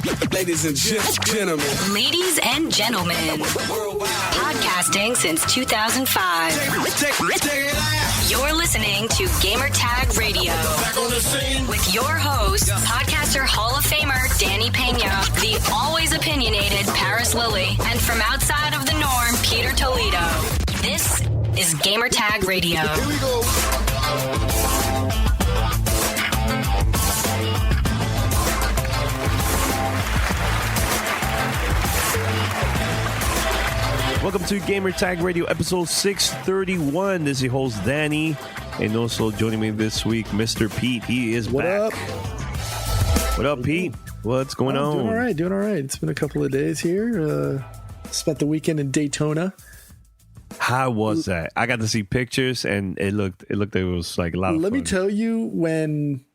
Ladies and gentlemen. Ladies and gentlemen. Podcasting since 2005. You're listening to Gamertag Radio. With your host, podcaster Hall of Famer Danny Pena, the always opinionated Paris Lilly, and from outside of the norm, Peter Toledo. This is Gamertag Radio. Here we go. Welcome to Gamertag Radio, episode 631. This is your host, Danny. And also joining me this week, Mr. Pete. He is back. What up, Pete? What's going on? Doing all right. It's been a couple of days here. Spent the weekend in Daytona. How was that? I got to see pictures, and it looked like it was like a lot of fun. Let me tell you, when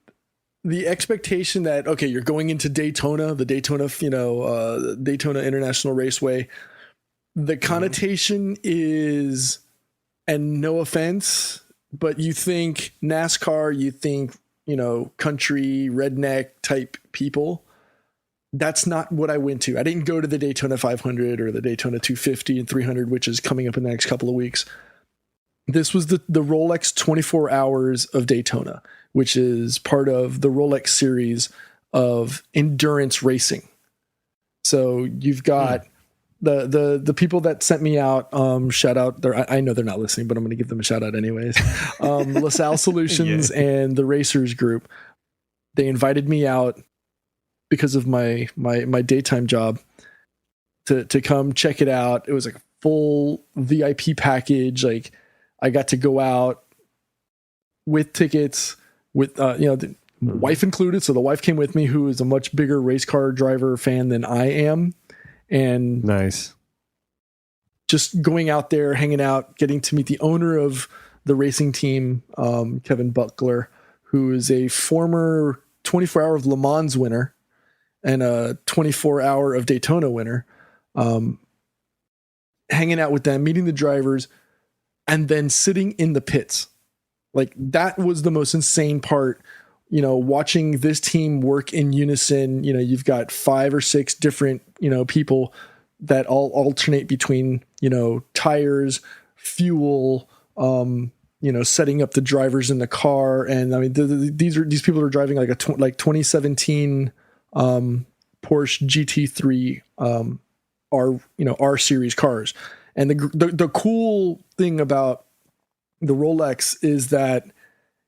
the expectation that, okay, you're going into Daytona, the Daytona, Daytona International Raceway, the connotation is, and no offense, but you think NASCAR, you think, country, redneck type people. That's not what I went to. I didn't go to the Daytona 500 or the Daytona 250 and 300, which is coming up in the next couple of weeks. This was the Rolex 24 Hours of Daytona, which is part of the Rolex series of endurance racing. So you've got the people that sent me out, shout out. I know they're not listening, but I'm going to give them a shout out anyways. LaSalle Solutions and the Racers Group. They invited me out because of my daytime job to come check it out. It was like a full VIP package. Like I got to go out with tickets with, the wife included. So the wife came with me, who is a much bigger race car driver fan than I am. And nice. Just going out there, hanging out, getting to meet the owner of the racing team, Kevin Buckler, who is a former 24-hour of Le Mans winner and a 24-hour of Daytona winner, hanging out with them, meeting the drivers, and then sitting in the pits. Like that was the most insane part, watching this team work in unison. You've got 5 or 6 different, people that all alternate between, tires, fuel, setting up the drivers in the car. And I mean, these people are driving like 2017 Porsche GT3 R series cars. And the cool thing about the Rolex is that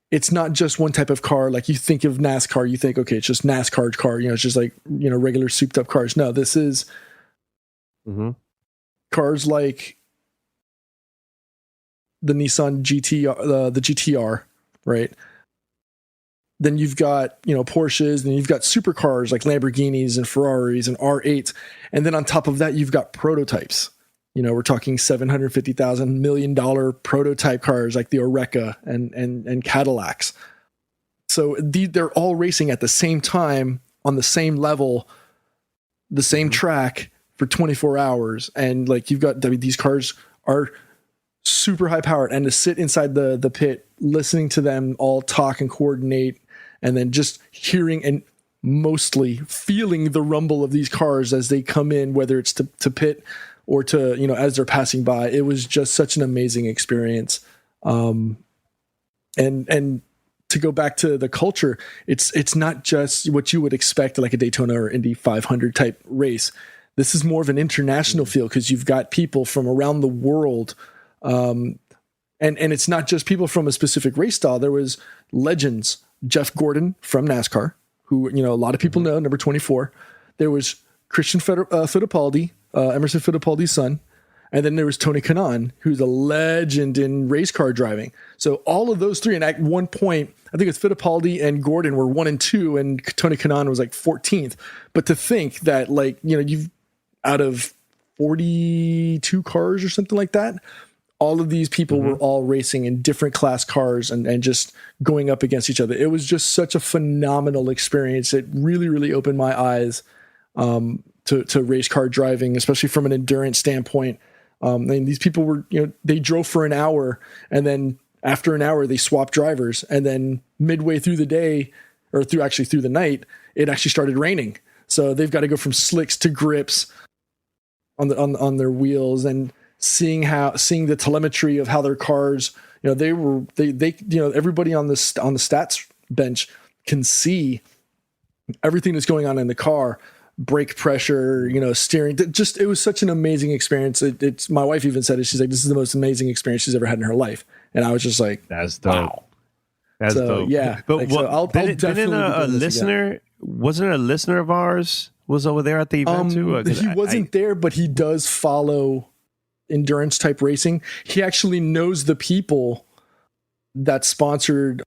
it's not just one type of car. Like you think of NASCAR, you think, okay, it's just NASCAR car, it's just like, regular souped up cars. No, this is cars like the Nissan GTR, the GTR, right? Then you've got, Porsches, and you've got supercars like Lamborghinis and Ferraris and R8s. And then on top of that, you've got prototypes. We're talking $750,000 million prototype cars like the Oreca and Cadillacs. So they're all racing at the same time on the same level, the same track for 24 hours. And like you've got, these cars are super high powered, and to sit inside the pit, listening to them all talk and coordinate, and then just hearing and mostly feeling the rumble of these cars as they come in, whether it's to pit or to, as they're passing by. It was just such an amazing experience. And to go back to the culture, it's not just what you would expect like a Daytona or Indy 500 type race. This is more of an international feel because you've got people from around the world. And it's not just people from a specific race style. There was legends, Jeff Gordon from NASCAR, who, a lot of people know, number 24. There was Christian Fittipaldi, Emerson Fittipaldi's son. And then there was Tony Kanaan, who's a legend in race car driving. So all of those three, and at one point, I think it's Fittipaldi and Gordon were 1 and 2, and Tony Kanaan was like 14th. But to think that, like, you've out of 42 cars or something like that, all of these people were all racing in different class cars and just going up against each other. It was just such a phenomenal experience. It really, really opened my eyes to race car driving, especially from an endurance standpoint. And these people were, they drove for an hour, and then after an hour they swapped drivers, and then midway through the day, or through the night, it actually started raining. So they've got to go from slicks to grips on their wheels, and seeing the telemetry of how their cars, they everybody on the stats bench can see everything that's going on in the car, brake pressure, steering. It was such an amazing experience. It's my wife even said it. She's like, this is the most amazing experience she's ever had in her life. And I was just like, that's dope. Wow. That's dope. Yeah. But I'll definitely a listener, wasn't it a listener of ours was over there at the event too? He wasn't there, but he does follow endurance type racing. He actually knows the people that sponsored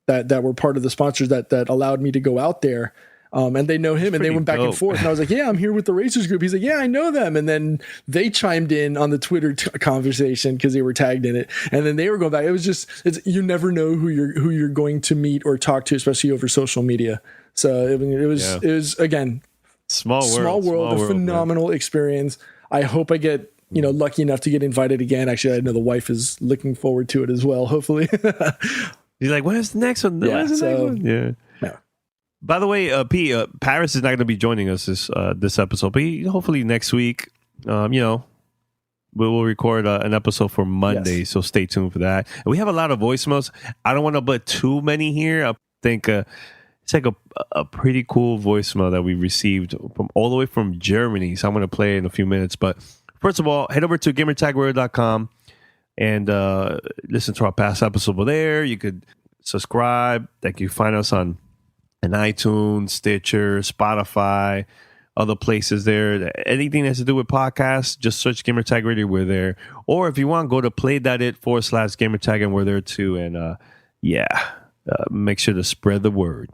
that were part of the sponsors that allowed me to go out there. And they know him, and they went back and forth. And I was like, yeah, I'm here with the racers group. He's like, yeah, I know them. And then they chimed in on the Twitter conversation because they were tagged in it. And then they were going back. It was you never know who you're going to meet or talk to, especially over social media. So it was again, small world, a phenomenal experience. I hope I get, lucky enough to get invited again. Actually, I know the wife is looking forward to it as well, hopefully. You're like, where's the next one? Next one? Yeah. By the way, Pete, Paris is not going to be joining us this episode, but hopefully next week, we will record an episode for Monday, so stay tuned for that. And we have a lot of voicemails. I don't want to put too many here. I think it's like a pretty cool voicemail that we received from all the way from Germany, so I'm going to play it in a few minutes. But first of all, head over to gamertagradio.com and listen to our past episode over there. You could subscribe. You can find us on iTunes, Stitcher, Spotify, other places there. Anything that has to do with podcasts, just search Gamertag Radio. We're there. Or if you want, go to play.it/Gamertag, and we're there too. And make sure to spread the word.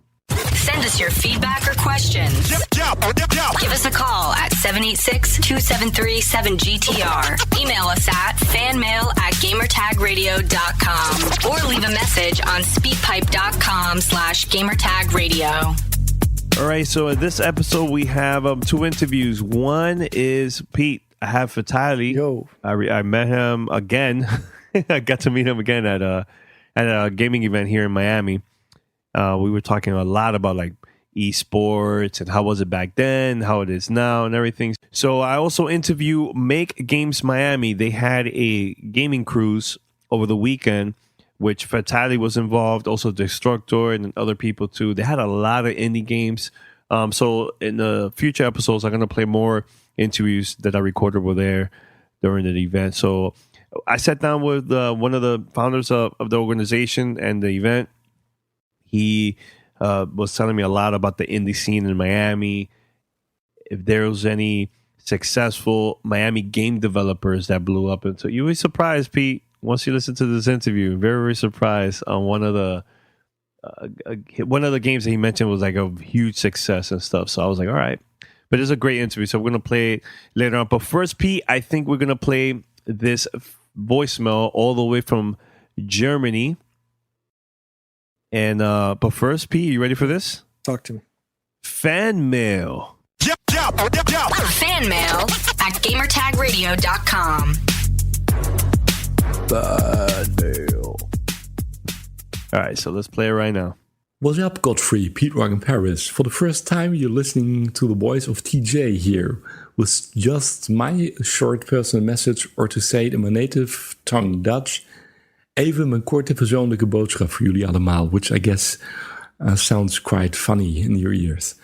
Send us your feedback or questions. Give us a call at 786-273-7GTR. Email us at fanmail@gamertagradio.com or leave a message on speakpipe.com/gamertagradio. All right, so in this episode, we have two interviews. One is Pete. I have Fatal1ty. Yo. I met him again. I got to meet him again at a gaming event here in Miami. We were talking a lot about like esports and how was it back then, how it is now, and everything. So I also interview Make Games Miami. They had a gaming cruise over the weekend, which Fatal1ty was involved, also Destructor and other people too. They had a lot of indie games. So in the future episodes, I'm going to play more interviews that I recorded over there during the event. So I sat down with one of the founders of the organization and the event. He was telling me a lot about the indie scene in Miami, if there was any successful Miami game developers that blew up. And so you were surprised, Pete, once you listen to this interview, very, very surprised on one of the games that he mentioned was like a huge success and stuff. So I was like, all right. But it's a great interview, so we're going to play it later on. But first, Pete, I think we're going to play this voicemail all the way from Germany. And but first, Pete, you ready for this? Talk to me. Fan mail. Fan mail at gamertagradio.com. Fan mail. All right, so let's play it right now. What's up, Godfrey, Pete Rock in Paris? For the first time, you're listening to the voice of TJ here, with just my short personal message, or to say it in my native tongue, Dutch. Even mijn korte persoonlijke boodschap voor jullie allemaal, which I guess sounds quite funny in your ears.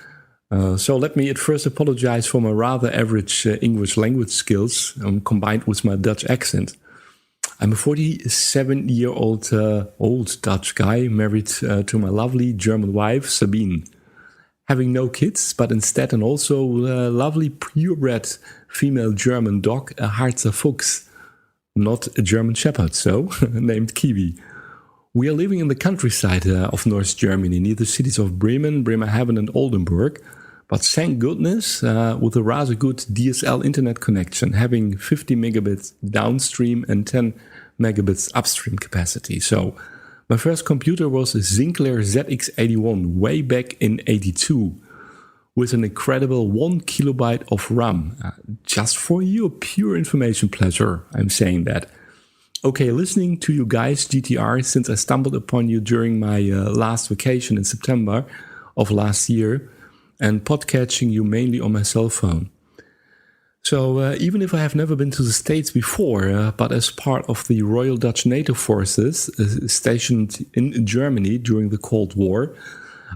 So let me at first apologize for my rather average English language skills combined with my Dutch accent. I'm a 47-year-old old Dutch guy married to my lovely German wife, Sabine. Having no kids, but instead an also lovely purebred female German dog, a Harzer Fuchs. Not a German Shepherd, so named Kiwi. We are living in the countryside of North Germany, near the cities of Bremen, Bremerhaven and Oldenburg. But thank goodness, with a rather good DSL internet connection, having 50 megabits downstream and 10 megabits upstream capacity. So my first computer was a Sinclair ZX81 way back in 82. With an incredible 1 kilobyte of RAM. Just for your pure information pleasure, I'm saying that. Okay, listening to you guys, GTR, since I stumbled upon you during my last vacation in September of last year, and podcatching you mainly on my cell phone. So even if I have never been to the States before, but as part of the Royal Dutch NATO forces stationed in Germany during the Cold War,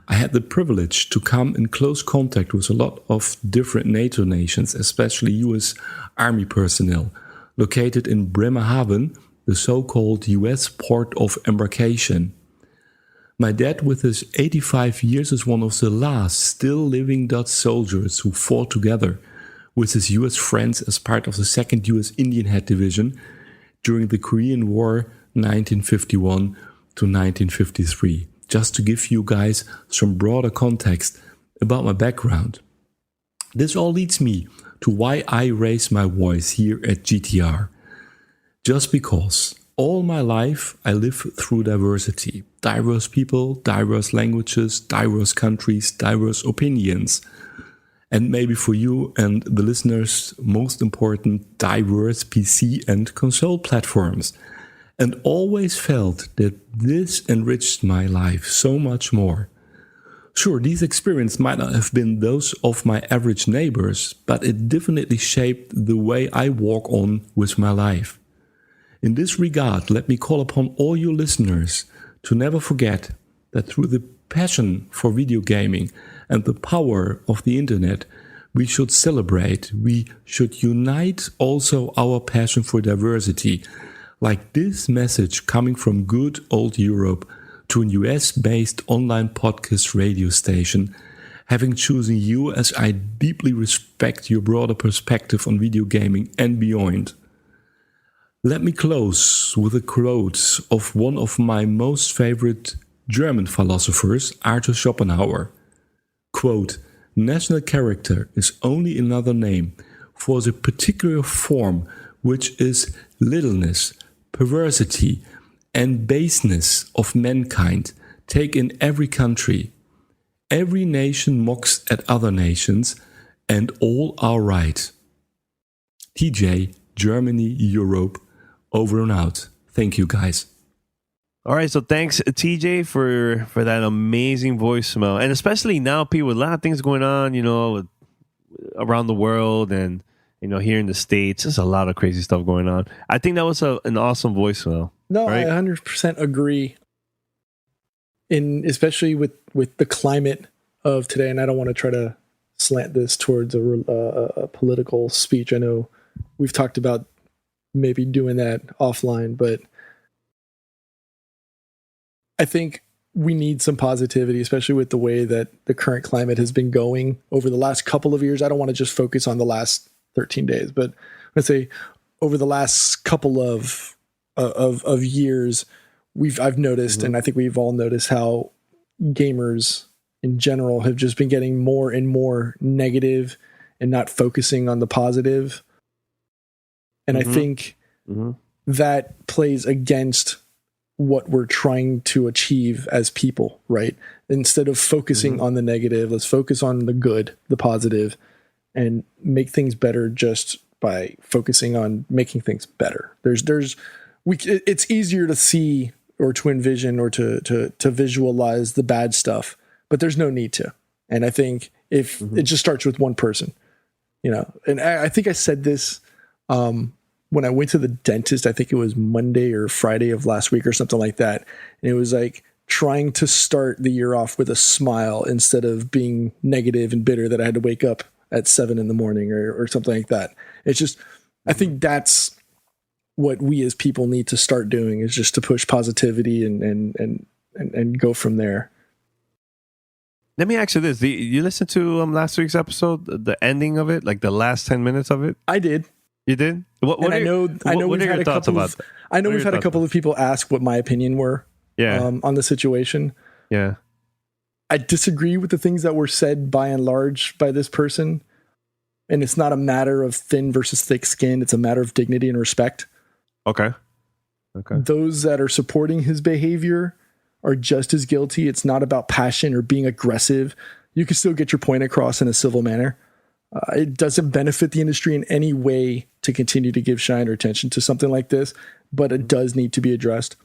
I had the privilege to come in close contact with a lot of different NATO nations, especially US Army personnel, located in Bremerhaven, the so-called US port of embarkation. My dad, with his 85 years, is one of the last still living Dutch soldiers who fought together with his US friends as part of the 2nd US Indian Head Division during the Korean War 1951 to 1953. Just to give you guys some broader context about my background. This all leads me to why I raise my voice here at GTR. Just because all my life I live through diversity. Diverse people, diverse languages, diverse countries, diverse opinions. And maybe for you and the listeners, most important, diverse PC and console platforms. And always felt that this enriched my life so much more. Sure, these experiences might not have been those of my average neighbors, but it definitely shaped the way I walk on with my life. In this regard, let me call upon all you listeners to never forget that through the passion for video gaming and the power of the internet, we should celebrate, we should unite also our passion for diversity, like this message coming from good old Europe to a US-based online podcast radio station, having chosen you as I deeply respect your broader perspective on video gaming and beyond. Let me close with a quote of one of my most favorite German philosophers, Arthur Schopenhauer. Quote, "National character is only another name for the particular form which is littleness, perversity, and baseness of mankind take in every country. Every nation mocks at other nations, and all are right." TJ, Germany, Europe, over and out. Thank you, guys. All right, so thanks TJ for that amazing voicemail, and especially now, people, with a lot of things going on, around the world, and here in the States, there's a lot of crazy stuff going on. I think that was an awesome voicemail. No, right? I 100% agree. Especially with the climate of today, and I don't want to try to slant this towards a political speech. I know we've talked about maybe doing that offline, but I think we need some positivity, especially with the way that the current climate has been going over the last couple of years. I don't want to just focus on the last 13 days, but let's say over the last couple of years, I've noticed, and I think we've all noticed, how gamers in general have just been getting more and more negative and not focusing on the positive. And I think that plays against what we're trying to achieve as people, right? Instead of focusing on the negative, let's focus on the good, the positive, and make things better just by focusing on making things better. It's easier to see or to envision or to visualize the bad stuff, but there's no need to. And I think if it just starts with one person, and I think I said this, when I went to the dentist, I think it was Monday or Friday of last week or something like that. And it was like trying to start the year off with a smile instead of being negative and bitter that I had to wake up at 7 a.m. or something like that. It's just, I think that's what we as people need to start doing, is just to push positivity and go from there. Let me ask you this. You listened to last week's episode, the ending of it, like the last 10 minutes of it? I did. You did? What are your thoughts about that? I know we've had a couple of people ask what my opinion were on the situation. Yeah. I disagree with the things that were said by and large by this person. And it's not a matter of thin versus thick skin. It's a matter of dignity and respect. Okay. Those that are supporting his behavior are just as guilty. It's not about passion or being aggressive. You can still get your point across in a civil manner. It doesn't benefit the industry in any way to continue to give shine or attention to something like this, but it does need to be addressed.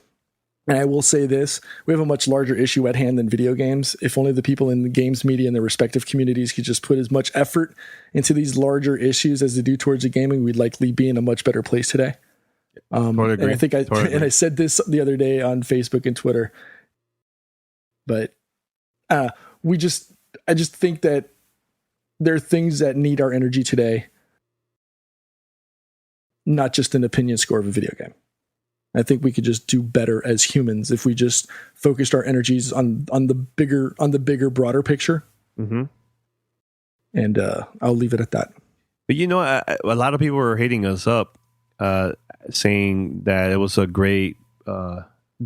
And I will say this, we have a much larger issue at hand than video games. If only the people in the games media and their respective communities could just put as much effort into these larger issues as they do towards the gaming, we'd likely be in a much better place today. Totally agree. And I think Totally I said this the other day on Facebook and Twitter, but I just think that there are things that need our energy today, not just an opinion score of a video game. I think we could just do better as humans if we just focused our energies on the bigger, broader picture. Mm-hmm. And I'll leave it at that. But a lot of people were hating us up, saying that it was a great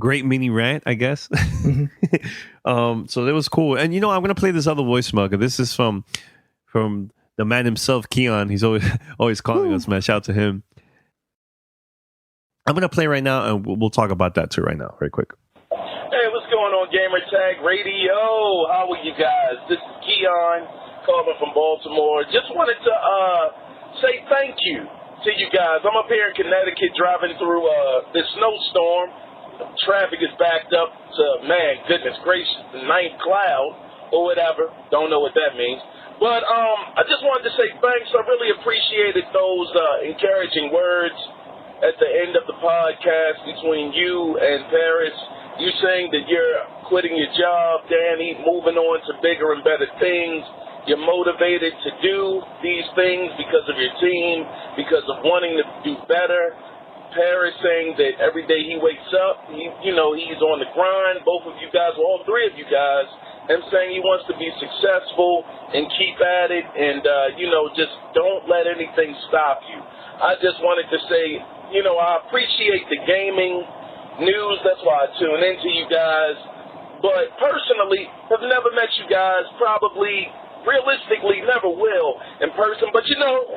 mini rant, I guess. Mm-hmm. So it was cool. And I'm gonna play this other voicemail because this is from the man himself, Keon. He's always calling us, man. Shout out to him. I'm going to play right now, and we'll talk about that too right now, very quick. Hey, what's going on, Gamer Tag Radio? How are you guys? This is Keon calling from Baltimore. Just wanted to say thank you to you guys. I'm up here in Connecticut driving through this snowstorm. Traffic is backed up to, man, goodness gracious, the ninth cloud or whatever. Don't know what that means. But I just wanted to say thanks. I really appreciated those encouraging words at the end of the podcast between you and Paris. You saying that you're quitting your job, Danny, moving on to bigger and better things. You're motivated to do these things because of your team, because of wanting to do better. Paris saying that every day he wakes up, he's on the grind. Both of you guys, all three of you guys, him saying he wants to be successful and keep at it and, just don't let anything stop you. I just wanted to say, I appreciate the gaming news. That's why I tune into you guys. But personally, have never met you guys. Probably, realistically, never will in person. But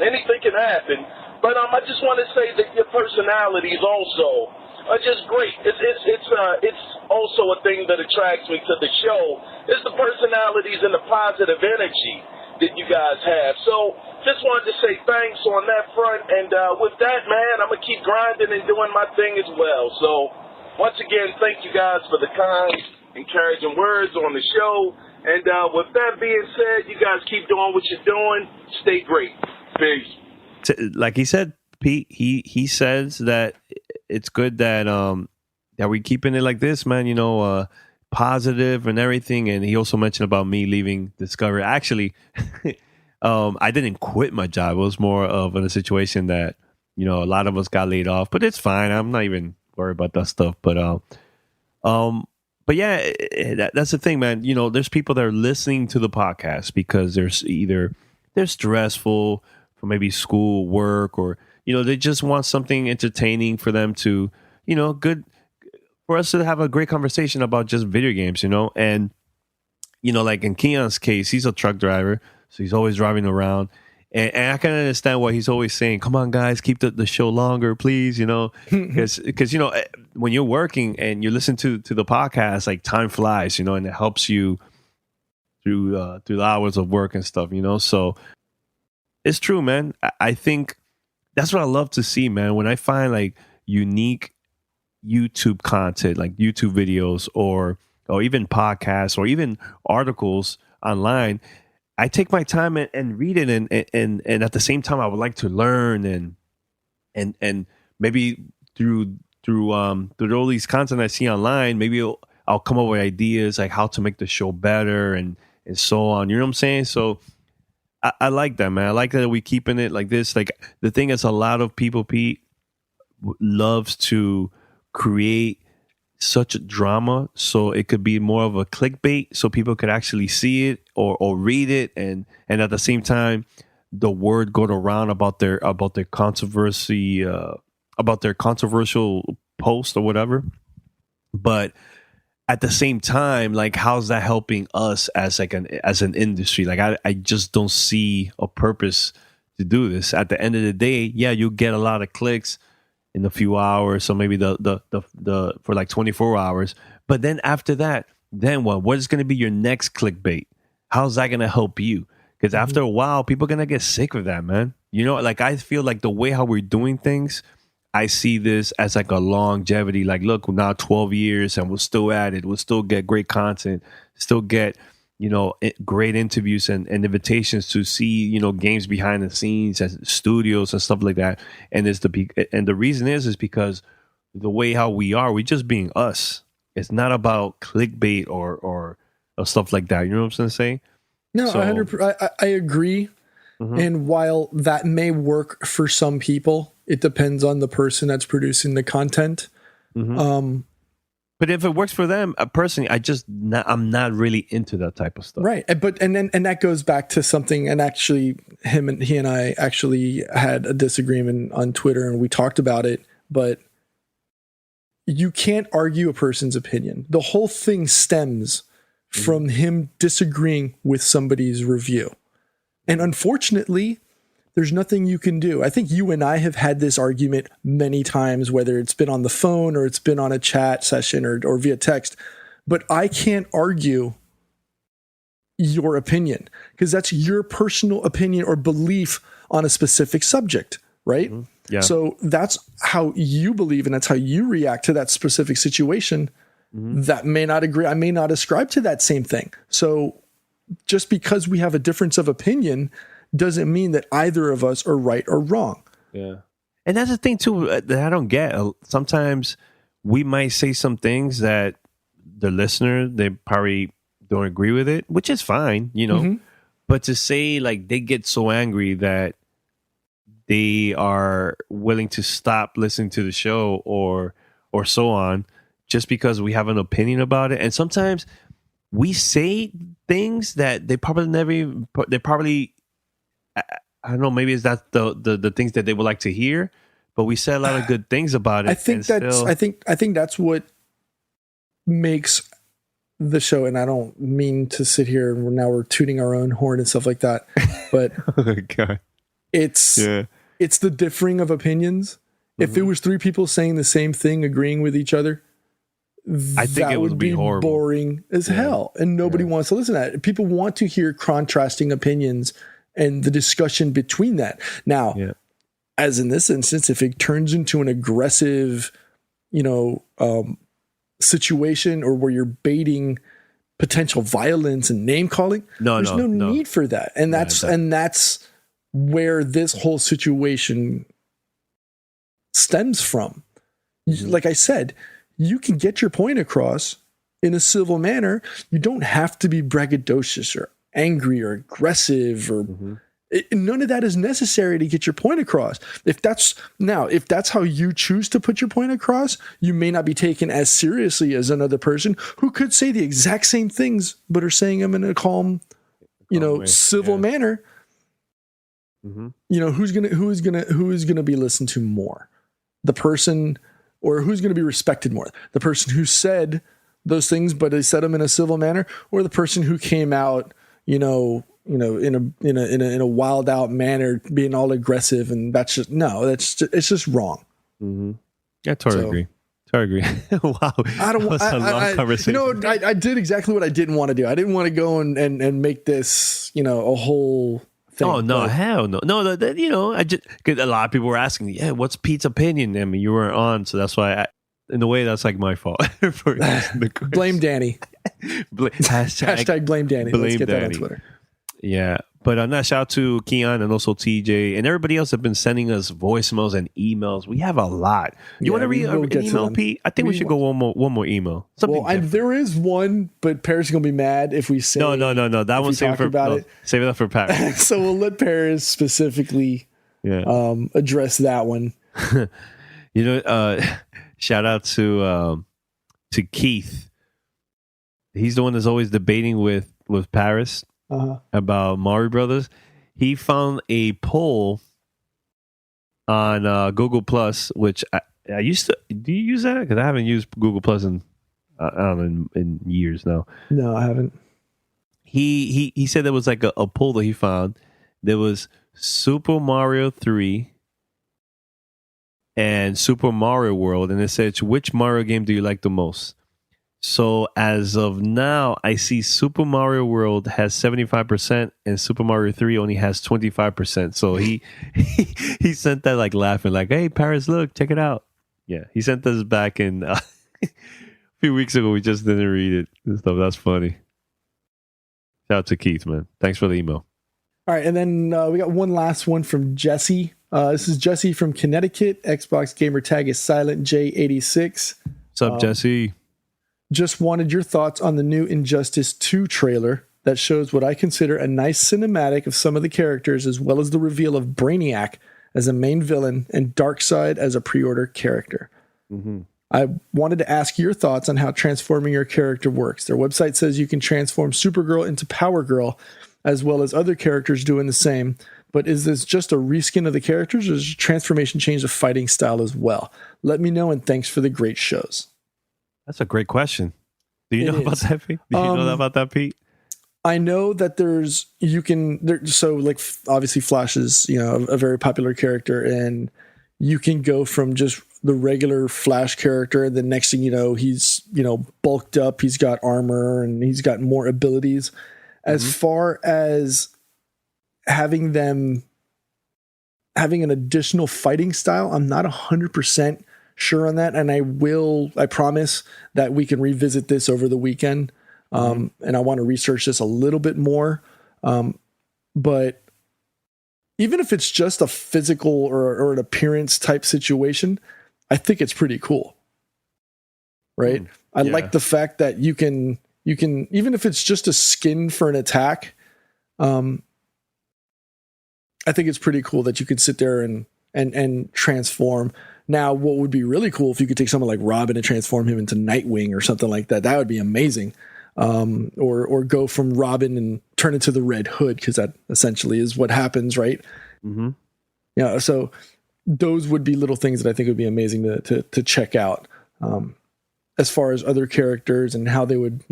anything can happen. But I just want to say that your personalities also are just great. It's also a thing that attracts me to the show. It's the personalities and the positive energy that you guys have. So just wanted to say thanks on that front. And with that, man, I'm going to keep grinding and doing my thing as well. So once again, thank you guys for the kind, encouraging words on the show. And with that being said, you guys keep doing what you're doing. Stay great. Peace. Like he said, Pete, he says that it's good that we're keeping it like this, man, positive and everything. And he also mentioned about me leaving Discovery. Actually, I didn't quit my job. It was more of a situation that, a lot of us got laid off, but it's fine. I'm not even worried about that stuff. But yeah, that's the thing, man. There's people that are listening to the podcast because they're stressful for maybe school, work, or, they just want something entertaining for them to, good for us to have a great conversation about just video games, and, like in Keon's case, he's a truck driver. So he's always driving around. And I can understand why he's always saying, come on, guys, keep the show longer, please, Because, when you're working and you listen to the podcast, like time flies, and it helps you through the hours of work and stuff, So it's true, man. I think that's what I love to see, man. When I find like unique YouTube content, like YouTube videos or even podcasts or even articles online, I take my time and read it, and at the same time, I would like to learn and maybe through all these content I see online, maybe I'll come up with ideas like how to make the show better and so on. You know what I'm saying? So I like that, man. I like that we keeping it like this. Like the thing is, a lot of people, Pete, loves to create such a drama, so it could be more of a clickbait, so people could actually see it or read it, and at the same time, the word go around about their controversy, about their controversial post or whatever. But at the same time, like, how's that helping us as an industry? Like, I just don't see a purpose to do this. At the end of the day, yeah, you get a lot of clicks in a few hours, so maybe the for like 24 hours. But then after that, then what? What is going to be your next clickbait? How's that going to help you? Because after a while, people are going to get sick of that, man. Like, I feel like the way how we're doing things, I see this as like a longevity. Like, look, now 12 years and we're still at it. We'll still get great content, still get, great interviews and invitations to see, games behind the scenes and studios and stuff like that. And the reason is because the way how we're just being us. It's not about clickbait or stuff like that. You know what I'm saying? No, So, 100%. I agree. Mhm. And while that may work for some people, it depends on the person that's producing the content. Mhm. But if it works for them, personally, I'm not really into that type of stuff. Right. And that goes back to something, and actually he and I actually had a disagreement on Twitter, and we talked about it, but you can't argue a person's opinion. The whole thing stems from him disagreeing with somebody's review. And unfortunately, there's nothing you can do. I think you and I have had this argument many times, whether it's been on the phone or it's been on a chat session or via text, but I can't argue your opinion because that's your personal opinion or belief on a specific subject, right? Mhm. Yeah. So that's how you believe and that's how you react to that specific situation. That may not agree. I may not ascribe to that same thing. So just because we have a difference of opinion doesn't mean that either of us are right or wrong. Yeah. And that's the thing too that I don't get. Sometimes we might say some things that the listener, they probably don't agree with it, which is fine, But to say like they get so angry that they are willing to stop listening to the show or so on just because we have an opinion about it. And sometimes we say things that they probably I don't know, maybe it's not the things that they would like to hear, but we say a lot of good things about it. I think that's what makes the show, and I don't mean to sit here and now we're tooting our own horn and stuff like that, but God. it's the differing of opinions. If it was three people saying the same thing, agreeing with each other, I think it would be horrible. Boring as hell, and nobody wants to listen to that. People want to hear contrasting opinions and the discussion between that. Now, as in this instance, if it turns into an aggressive, situation or where you're baiting potential violence and name calling, there's no need for that. And that's where this whole situation stems from. Like I said, you can get your point across in a civil manner. You don't have to be braggadocious or angry or aggressive or none of that is necessary to get your point across. If that's how you choose to put your point across, you may not be taken as seriously as another person who could say the exact same things, but are saying them in a calm civil manner. Who's gonna be listened to more? The person, or who's gonna be respected more? The person who said those things, but they said them in a civil manner, or the person who came out, in a wild out manner, being all aggressive, and it's just wrong. I totally agree. Wow, that's a long conversation. I did exactly what I didn't want to do. I didn't want to go and make this, a whole thing. Oh no, hell no, no. I just, cause a lot of people were asking, what's Pete's opinion? I mean, you weren't on, so that's why. In a way, that's like my fault. Blame Danny. Hashtag blame Danny. Let's get that on Twitter. Yeah. But shout out to Keon and also TJ and everybody else have been sending us voicemails and emails. We have a lot. You want to read an email, Pete? I think we should go one more email. There is one, but Paris is going to be mad if we say... No. That one's save it up for Paris. So we'll let Paris specifically address that one. Shout out to Keith. He's the one that's always debating with Paris about Mario Brothers. He found a poll on Google Plus, which I used to. Do you use that? Because I haven't used Google Plus in in years now. No, I haven't. He said there was like a poll that he found. There was Super Mario 3 and Super Mario World, and it said, which Mario game do you like the most? So as of now, I see Super Mario World has 75% and Super Mario 3 only has 25%. So he sent that like laughing, like, "Hey Paris, look, check it out." Yeah, he sent us back in a few weeks ago. We just didn't read it and stuff. That's funny. Shout out to Keith, man. Thanks for the email. All right, and then we got one last one from Jesse. This is Jesse from Connecticut. Xbox gamer tag is SilentJ86. What's up, Jesse? Just wanted your thoughts on the new Injustice 2 trailer that shows what I consider a nice cinematic of some of the characters, as well as the reveal of Brainiac as a main villain and Darkseid as a pre-order character. Mm-hmm. I wanted to ask your thoughts on how transforming your character works. Their website says you can transform Supergirl into Power Girl, as well as other characters doing the same. But is this just a reskin of the characters, or does transformation change the fighting style as well? Let me know, and thanks for the great shows. That's a great question. Do you know about that, Pete? Do you know about that, Pete? I know that so like obviously Flash is, a very popular character, and you can go from just the regular Flash character, and the next thing you know, he's, bulked up, he's got armor, and he's got more abilities. As far as having an additional fighting style, I'm not 100% sure on that, and I promise that we can revisit this over the weekend, and I want to research this a little bit more, but even if it's just a physical or an appearance type situation, I think it's pretty cool, right? I like the fact that you can even if it's just a skin for an attack, I think it's pretty cool that you could sit there and transform. Now, what would be really cool if you could take someone like Robin and transform him into Nightwing or something like that. That would be amazing. Or go from Robin and turn into the Red Hood, because that essentially is what happens, right? Mm-hmm. Yeah. So those would be little things that I think would be amazing to check out. As far as other characters and how they would,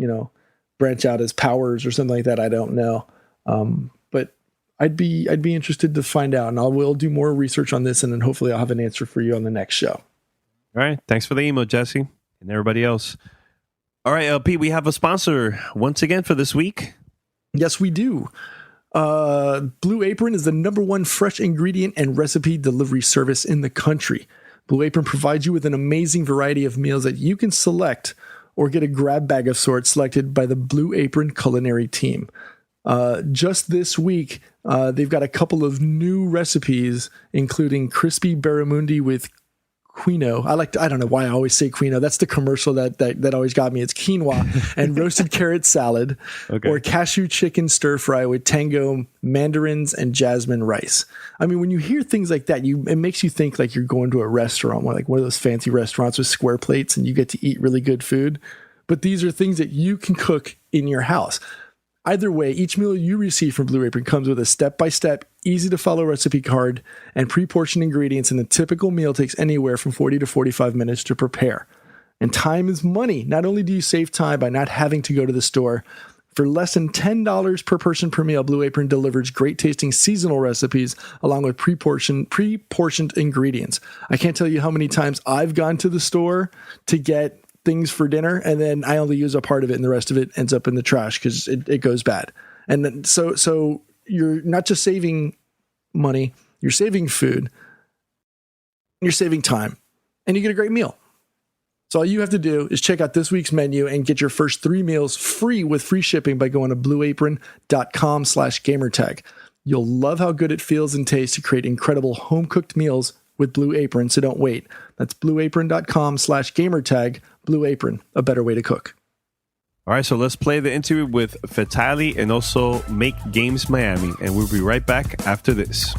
branch out as powers or something like that, I don't know. But I'd be interested to find out, and I will do more research on this, and then hopefully I'll have an answer for you on the next show. All right. Thanks for the email, Jesse, and everybody else. All right, Pete, we have a sponsor once again for this week. Yes, we do. Blue Apron is the #1 fresh ingredient and recipe delivery service in the country. Blue Apron provides you with an amazing variety of meals that you can select or get a grab bag of sorts selected by the Blue Apron culinary team. Just this week, they've got a couple of new recipes, including crispy barramundi with quinoa. I don't know why I always say quinoa. That's the commercial that always got me. It's quinoa and roasted carrot salad, or cashew chicken stir fry with tango mandarins and jasmine rice. I mean, when you hear things like that, it makes you think like you're going to a restaurant, like one of those fancy restaurants with square plates, and you get to eat really good food. But these are things that you can cook in your house. Either way, each meal you receive from Blue Apron comes with a step-by-step, easy-to-follow recipe card and pre-portioned ingredients, and the typical meal takes anywhere from 40 to 45 minutes to prepare. And time is money. Not only do you save time by not having to go to the store, for less than $10 per person per meal, Blue Apron delivers great-tasting seasonal recipes along with pre-portioned ingredients. I can't tell you how many times I've gone to the store to get things for dinner, and then I only use a part of it, and the rest of it ends up in the trash because it goes bad. And then, so you're not just saving money, you're saving food, you're saving time, and you get a great meal. So all you have to do is check out this week's menu and get your first 3 meals free with free shipping by going to blueapron.com/gamertag. You'll love how good it feels and tastes to create incredible home-cooked meals with Blue Apron, so don't wait. That's blueapron.com/gamertag. Blue Apron, a better way to cook. All right, so let's play the interview with Fatal1ty and also Make Games Miami, and we'll be right back after this.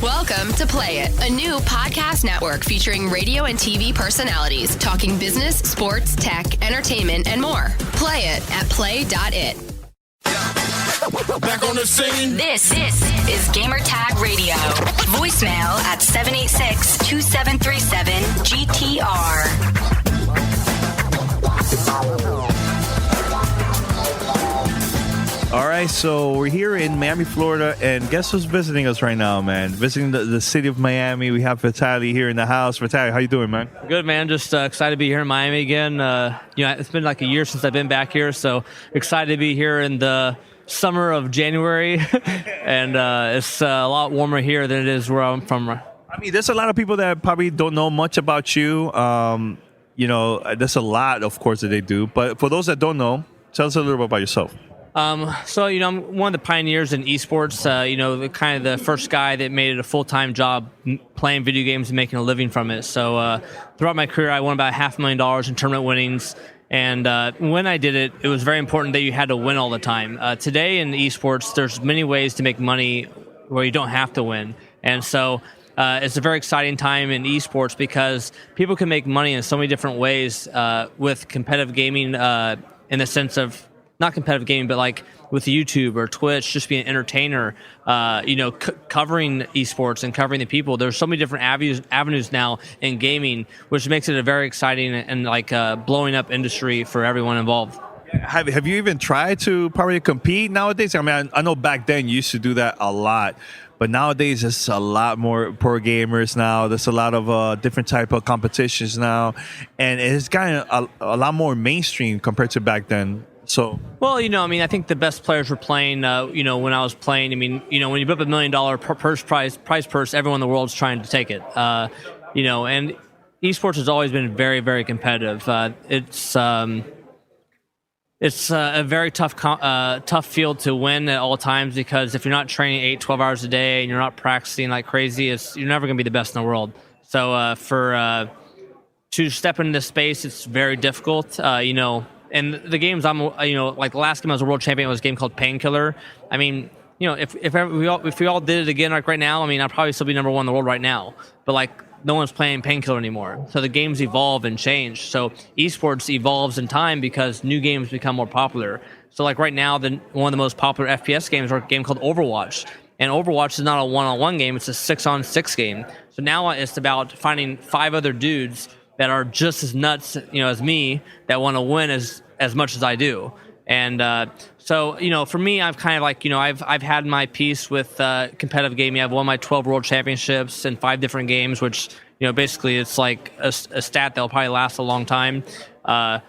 Welcome to Play It, a new podcast network featuring radio and TV personalities talking business, sports, tech, entertainment, and more. Play it at play.it. Back on the scene. This is Gamertag Radio. Voicemail at 786-2737-GTR. All right, so we're here in Miami, Florida, and guess who's visiting us right now, man? Visiting the city of Miami. We have Fatal1ty here in the house. Fatal1ty, how you doing, man? Good, man. Just excited to be here in Miami again. It's been like a year since I've been back here, so excited to be here in the summer of January, and it's a lot warmer here than it is where I'm from. I mean, there's a lot of people that probably don't know much about you. There's a lot, of course, that they do, but for those that don't know, tell us a little bit about yourself. I'm one of the pioneers in esports. The first guy that made it a full-time job playing video games and making a living from it. So throughout my career, I won about $500,000 in tournament winnings. And when I did it, it was very important that you had to win all the time. Today in esports, there's many ways to make money where you don't have to win. And so it's a very exciting time in esports because people can make money in so many different ways with competitive gaming in the sense of not competitive gaming, but like with YouTube or Twitch, just being an entertainer, covering esports and covering the people. There's so many different avenues now in gaming, which makes it a very exciting and blowing up industry for everyone involved. Have you even tried to probably compete nowadays? I mean, I know back then you used to do that a lot, but nowadays it's a lot more pro gamers now. There's a lot of different type of competitions now, and it's gotten a lot more mainstream compared to back then. So, well, I think the best players were playing, when I was playing, when you put up $1 million prize purse, everyone in the world's trying to take it, and esports has always been very, very competitive. It's a very tough field to win at all times because if you're not training 8-12 hours a day and you're not practicing like crazy, you're never going to be the best in the world. So to step into this space, it's very difficult, And the games like the last game I was a world champion was a game called Painkiller. I mean, if we all did it again like right now, I'd probably still be number one in the world right now. But no one's playing Painkiller anymore. So the games evolve and change. So esports evolves in time because new games become more popular. So right now, one of the most popular FPS games are a game called Overwatch. And Overwatch is not a one-on-one game; it's a 6-on-6 game. So now it's about finding 5 other dudes that are just as nuts, as me, that want to win as much as I do. And so, for me, I've kind of I've had my piece with competitive gaming. I've won my 12 world championships in 5 different games, which, basically it's like a stat that'll probably last a long time. But,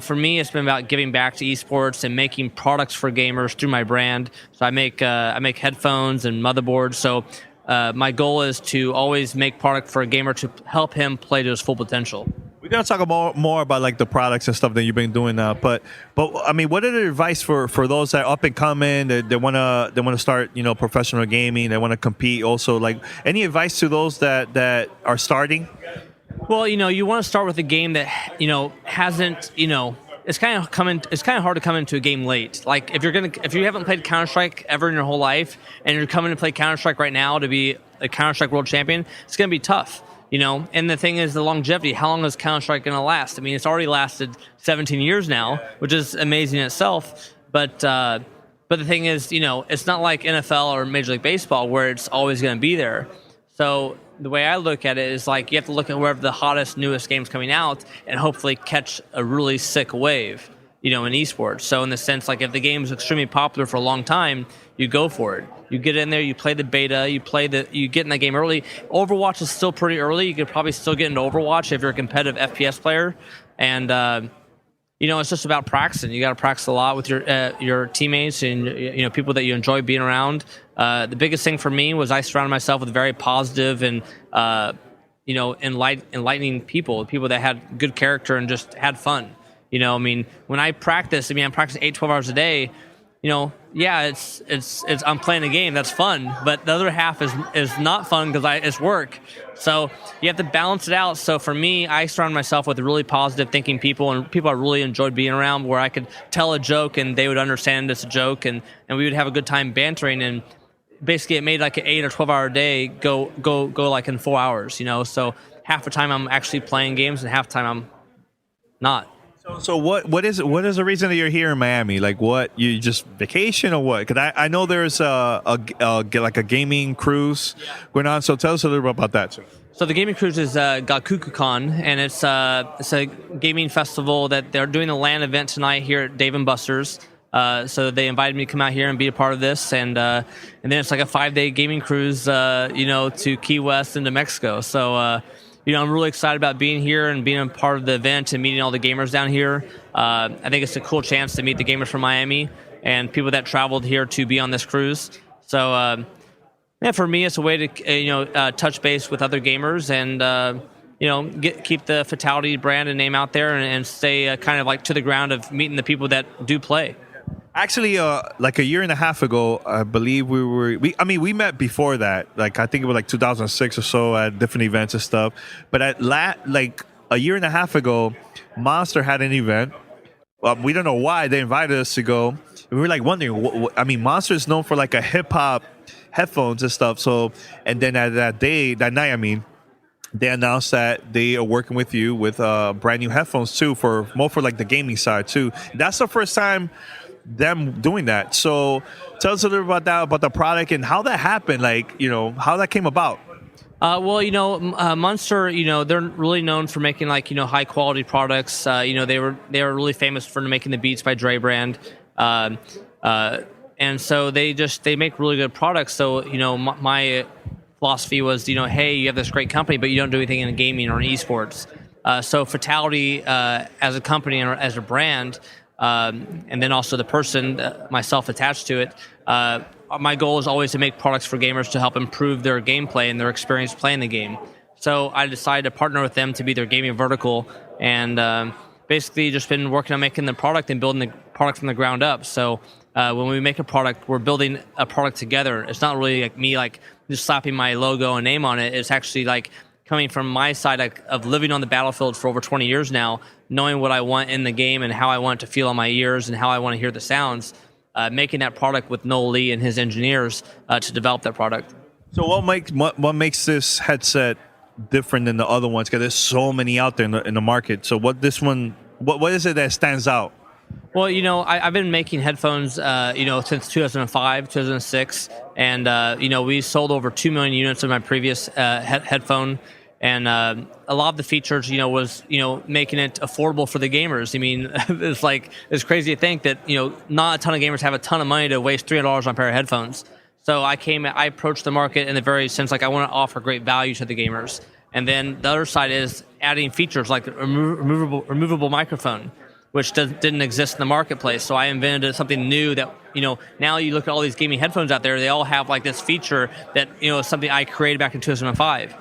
for me, it's been about giving back to esports and making products for gamers through my brand. So I make headphones and motherboards. So my goal is to always make product for a gamer to help him play to his full potential. We're gonna talk more about the products and stuff that you've been doing now. But I mean, what are the advice for those that are up and coming, they wanna start professional gaming, they want to compete also? Any advice to those that are starting? Well, you want to start with a game that hasn't It's kind of hard to come into a game late. If you haven't played Counter-Strike ever in your whole life and you're coming to play Counter-Strike right now to be a Counter-Strike world champion, it's going to be tough, And the thing is the longevity. How long is Counter-Strike going to last? It's already lasted 17 years now, which is amazing in itself. But the thing is, it's not like NFL or Major League Baseball where it's always going to be there. So the way I look at it is you have to look at wherever the hottest, newest game's coming out and hopefully catch a really sick wave, in esports. So in the sense, if the game is extremely popular for a long time, you go for it. You get in there, you play the beta, you get in that game early. Overwatch is still pretty early. You could probably still get into Overwatch if you're a competitive FPS player. And, it's just about practicing. You got to practice a lot with your teammates and people that you enjoy being around. The biggest thing for me was I surrounded myself with very positive and enlightening people that had good character and just had fun. When I practice, I'm practicing 8-12 hours a day. It's I'm playing a game that's fun, but the other half is not fun because it's work. So you have to balance it out. So for me, I surround myself with really positive thinking people and people I really enjoyed being around, where I could tell a joke and they would understand it's a joke, and we would have a good time bantering. And basically, it made an 8 or 12 hour day go in 4 hours. So half the time I'm actually playing games and half the time I'm not. So what is the reason that you're here in Miami? What, you just vacation or what? Because I know there's a gaming cruise going on. So tell us a little bit about that too. So the gaming cruise is GaCuCon, and it's a gaming festival that they're doing the LAN event tonight here at Dave & Buster's. So they invited me to come out here and be a part of this, and then it's like a 5-day gaming cruise, to Key West and to Mexico. So, I'm really excited about being here and being a part of the event and meeting all the gamers down here. I think it's a cool chance to meet the gamers from Miami and people that traveled here to be on this cruise. So, for me, it's a way to touch base with other gamers and keep the Fatal1ty brand and name out there and stay kind of like to the ground of meeting the people that do play. Actually, like a year and a half ago, I believe we met before that. Like I think it was like 2006 or so at different events and stuff. But like a year and a half ago, Monster had an event. We don't know why they invited us to go. We were like wondering. Monster is known for like a hip hop headphones and stuff. So, and then that night, they announced that they are working with you with brand new headphones too, more for like the gaming side too. That's the first time them doing that. So tell us a little about that, about the product and how that happened, how that came about. Monster, they're really known for making high quality products. They were really famous for making the Beats by Dre brand. And so they make really good products. So, my philosophy was, hey, you have this great company, but you don't do anything in gaming or in esports. So Fatal1ty, as a company and as a brand, and then also the person, myself attached to it, my goal is always to make products for gamers to help improve their gameplay and their experience playing the game. So I decided to partner with them to be their gaming vertical and basically just been working on making the product and building the product from the ground up. So when we make a product, we're building a product together. It's not really like me just slapping my logo and name on it. It's actually coming from my side of living on the battlefield for over 20 years now, knowing what I want in the game and how I want it to feel on my ears and how I want to hear the sounds, making that product with Noel Lee and his engineers to develop that product. So what makes this headset different than the other ones? Because there's so many out there in the market. So what is it that stands out? Well, I've been making headphones, since 2005, 2006, and we sold over 2 million units of my previous headphone, and a lot of the features, was making it affordable for the gamers. It's crazy to think that not a ton of gamers have a ton of money to waste $300 on a pair of headphones. So I approached the market in the very sense I want to offer great value to the gamers, and then the other side is adding features like a removable microphone, which didn't exist in the marketplace. So I invented something new that, now you look at all these gaming headphones out there, they all have this feature that, is something I created back in 2005.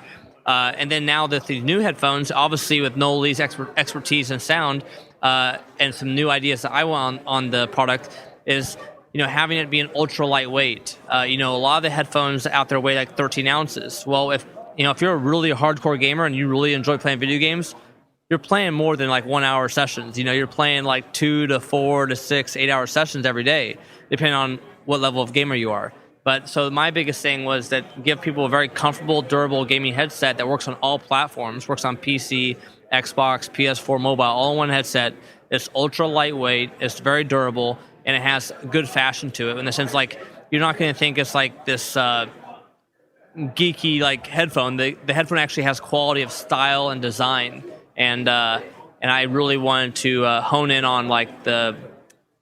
And then now that these new headphones, obviously with Noel Lee's expertise in sound and some new ideas that I want on the product is, having it be an ultra lightweight. A lot of the headphones out there weigh 13 ounces. Well, if you're a really hardcore gamer and you really enjoy playing video games, you're playing more than 1 hour sessions. You're playing 2 to 4 to 6, 8 hour sessions every day, depending on what level of gamer you are. But so my biggest thing was that give people a very comfortable, durable gaming headset that works on all platforms, works on PC, Xbox, PS4, mobile, all in one headset. It's ultra lightweight, it's very durable, and it has good fashion to it in the sense you're not going to think it's this geeky headphone. The headphone actually has quality of style and design. And I really wanted to hone in on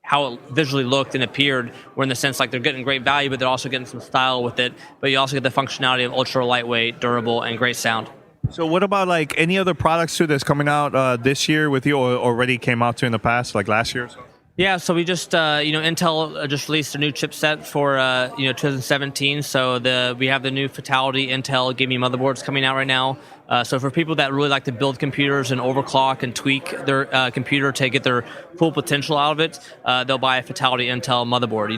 how it visually looked and appeared, where in the sense they're getting great value, but they're also getting some style with it. But you also get the functionality of ultra lightweight, durable, and great sound. So what about any other products too that's coming out this year with you, or already came out too in the past, last year? Yeah, so we just Intel just released a new chipset for 2017. So we have the new Fatal1ty Intel gaming motherboards coming out right now. So for people that really like to build computers and overclock and tweak their computer to get their full potential out of it, they'll buy a Fatal1ty Intel motherboard.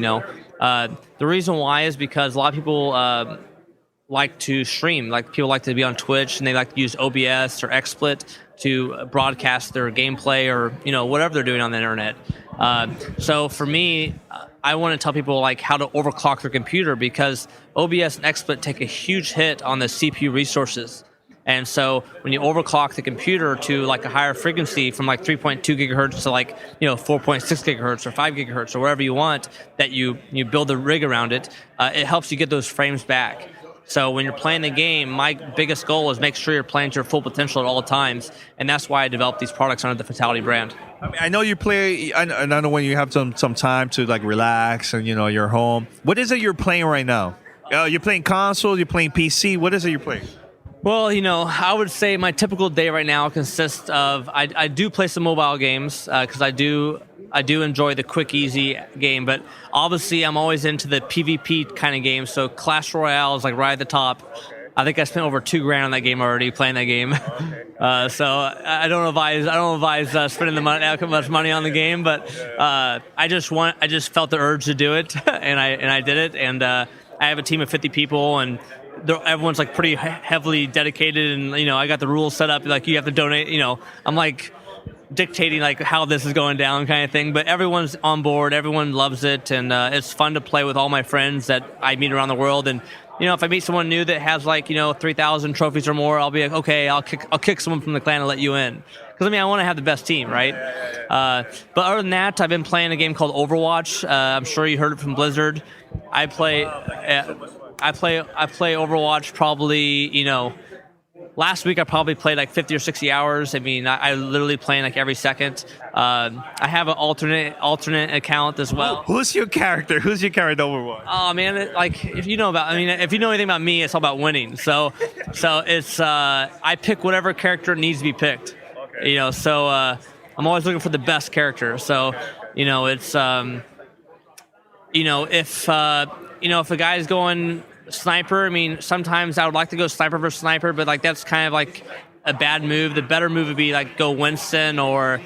The reason why is because a lot of people like to stream. People like to be on Twitch and they like to use OBS or XSplit to broadcast their gameplay or whatever they're doing on the internet. So for me, I want to tell people how to overclock their computer, because OBS and XSplit take a huge hit on the CPU resources. And so when you overclock the computer to a higher frequency from 3.2 gigahertz to 4.6 gigahertz or 5 gigahertz or wherever you want, that you build the rig around it, it helps you get those frames back. So when you're playing the game, my biggest goal is make sure you're playing to your full potential at all times, and that's why I developed these products under the Fatal1ty brand. I mean, I know you play. I know when you have some time to like relax and you're home. What is it you're playing right now? You're playing console. You're playing PC. What is it you're playing? Well, I would say my typical day right now consists of I do play some mobile games because I do enjoy the quick, easy game. But obviously, I'm always into the PvP kind of game. So Clash Royale is like right at the top. I think I spent over $2,000 on that game already playing that game. So I don't advise spending that much money on the game, but I just felt the urge to do it, and I did it. And I have a team of 50 people, and everyone's like pretty heavily dedicated. And I got the rules set up like you have to donate. I'm like dictating like how this is going down kind of thing, but everyone's on board. Everyone loves it, and it's fun to play with all my friends that I meet around the world. And if I meet someone new that has like 3,000 trophies or more, I'll be like, okay, I'll kick someone from the clan and let you in, because I want to have the best team, right? But other than that, I've been playing a game called Overwatch. I'm sure you heard it from Blizzard. I play Overwatch probably last week I probably played like 50 or 60 hours. I mean, I literally playing like every second. I have an alternate account as well. Who's your character? Who's your character in Overwatch? Oh man, if you know anything about me, it's all about winning. So it's I pick whatever character needs to be picked. Okay. So I'm always looking for the best character. So it's if a guy's going sniper, I mean, sometimes I would like to go sniper versus sniper, but like that's kind of like a bad move. The better move would be like go Winston or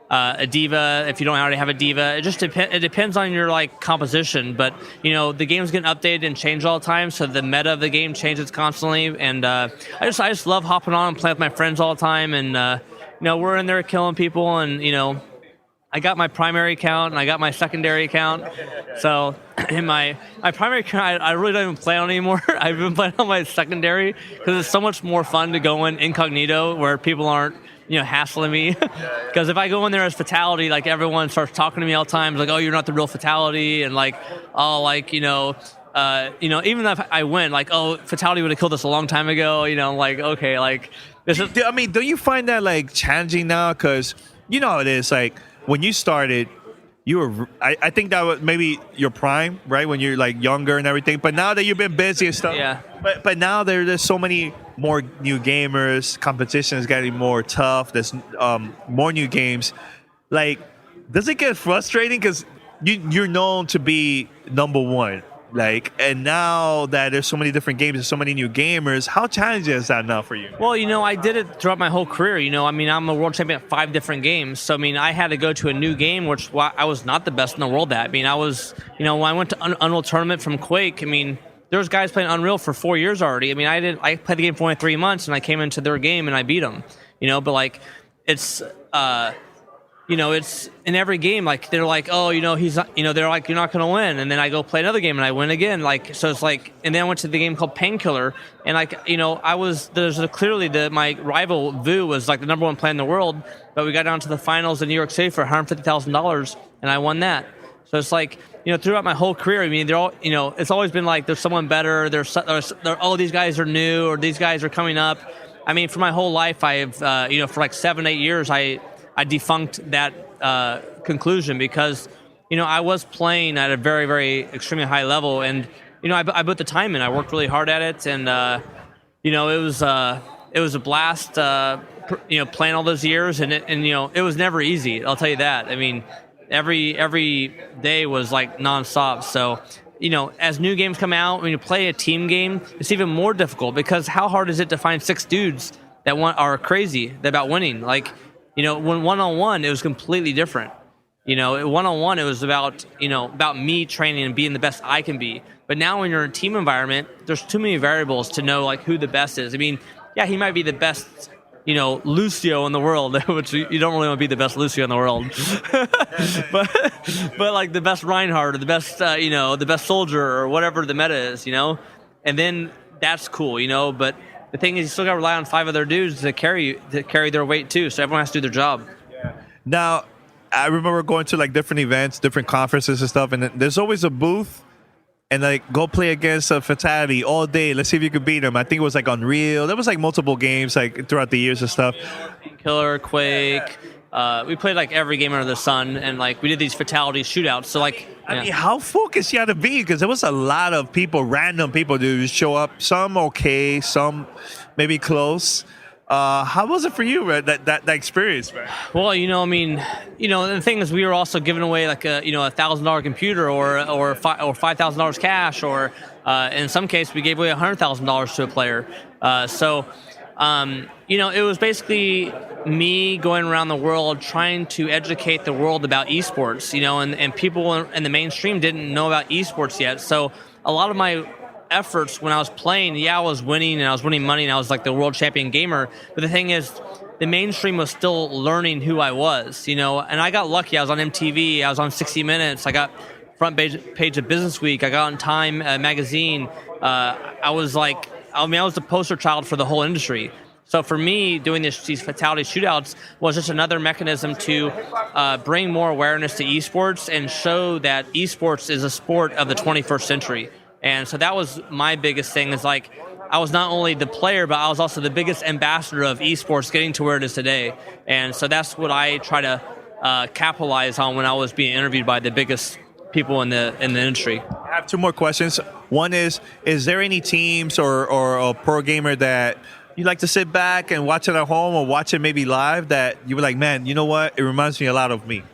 a diva if you don't already have a diva. It just depends on your like composition, but the game's getting updated and changed all the time, so the meta of the game changes constantly. And I just love hopping on and playing with my friends all the time, and we're in there killing people, and I got my primary account and I got my secondary account. So in my primary account, I really don't even play on anymore. I've been playing on my secondary because it's so much more fun to go in incognito where people aren't, hassling me. Because if I go in there as Fatal1ty, like everyone starts talking to me all the time, like, oh, you're not the real Fatal1ty, and like, oh, like, even if I win, like, oh, Fatal1ty would have killed us a long time ago, like, okay, like, this is. I mean, don't you find that like challenging now? Because how it is, like, when you started, you were, I think that was maybe your prime, right? When you're like younger and everything. But now that you've been busy and stuff, yeah. But now there's so many more new gamers. Competition is getting more tough. There's more new games. Like, does it get frustrating? Because you're known to be number one. Like, and now that there's so many different games and so many new gamers, how challenging is that now for you? Well, I did it throughout my whole career. I'm a world champion at 5 different games. So, I had to go to a new game, which I was not the best in the world at. I was, when I went to Unreal Tournament from Quake, there was guys playing Unreal for 4 years already. I played the game for only 3 months, and I came into their game and I beat them. But like, it's... it's in every game, like they're like, oh, he's, they're like, you're not going to win. And then I go play another game and I win again. Like, so it's like, and then I went to the game called Painkiller. And like, my rival Vu was like the number 1 player in the world, but we got down to the finals in New York City for $150,000 and I won that. So it's like, throughout my whole career, they're all, it's always been like, there's someone better. There's oh, these guys are new, or these guys are coming up. For my whole life, I've, for like 7-8 years, I defunked that conclusion because, I was playing at a very, very extremely high level, and, I put the time in. I worked really hard at it, and, it was a blast, playing all those years, and it was never easy. I'll tell you that. Every day was like nonstop. So, as new games come out, when you play a team game, it's even more difficult because how hard is it to find 6 dudes that are crazy about winning? Like, when one-on-one, it was completely different. One-on-one, it was about me training and being the best I can be. But now when you're in a team environment, there's too many variables to know, like, who the best is. Yeah, he might be the best, Lucio in the world, which you don't really want to be the best Lucio in the world. but like the best Reinhardt or the best, the best soldier or whatever the meta is, And then that's cool, but the thing is, you still got to rely on 5 other dudes to carry their weight too. So everyone has to do their job. Yeah. Now, I remember going to like different events, different conferences and stuff, and there's always a booth, and like go play against a Fatal1ty all day. Let's see if you could beat them. I think it was like Unreal. There was like multiple games like throughout the years and stuff. Killer, Quake. We played like every game under the sun, and like we did these Fatal1ty shootouts. So like, I mean, how focused you had to be, because there was a lot of people, random people, to show up. Some okay, some maybe close. How was it for you, man, that experience, man? Well, I mean, the thing is, we were also giving away like a $1,000 computer or $5,000 cash, or in some case we gave away $100,000 to a player. It was basically me going around the world trying to educate the world about esports, and people in the mainstream didn't know about esports yet. So a lot of my efforts when I was playing, I was winning, and I was winning money, and I was like the world champion gamer. But the thing is, the mainstream was still learning who I was, and I got lucky. I was on MTV, I was on 60 Minutes, I got front page of Business Week, I got on Time magazine. I was the poster child for the whole industry. So for me, doing these Fatal1ty shootouts was just another mechanism to bring more awareness to esports and show that esports is a sport of the 21st century. And so that was my biggest thing, is like, I was not only the player, but I was also the biggest ambassador of esports getting to where it is today. And so that's what I try to capitalize on when I was being interviewed by the biggest people in the industry. I have two more questions. One is there any teams or a pro gamer that you like to sit back and watch it at home, or watch it maybe live, that you were like, man, you know what? It reminds me a lot of me.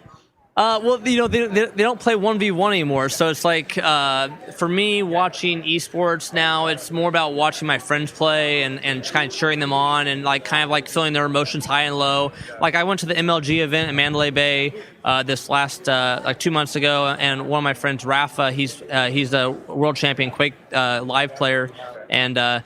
Well, they don't play 1v1 anymore. So it's like, for me, watching esports now, it's more about watching my friends play and kind of cheering them on, and like kind of like feeling their emotions high and low. Like I went to the MLG event in Mandalay Bay this last like 2 months ago, and one of my friends, Rafa, he's a world champion Quake live player, and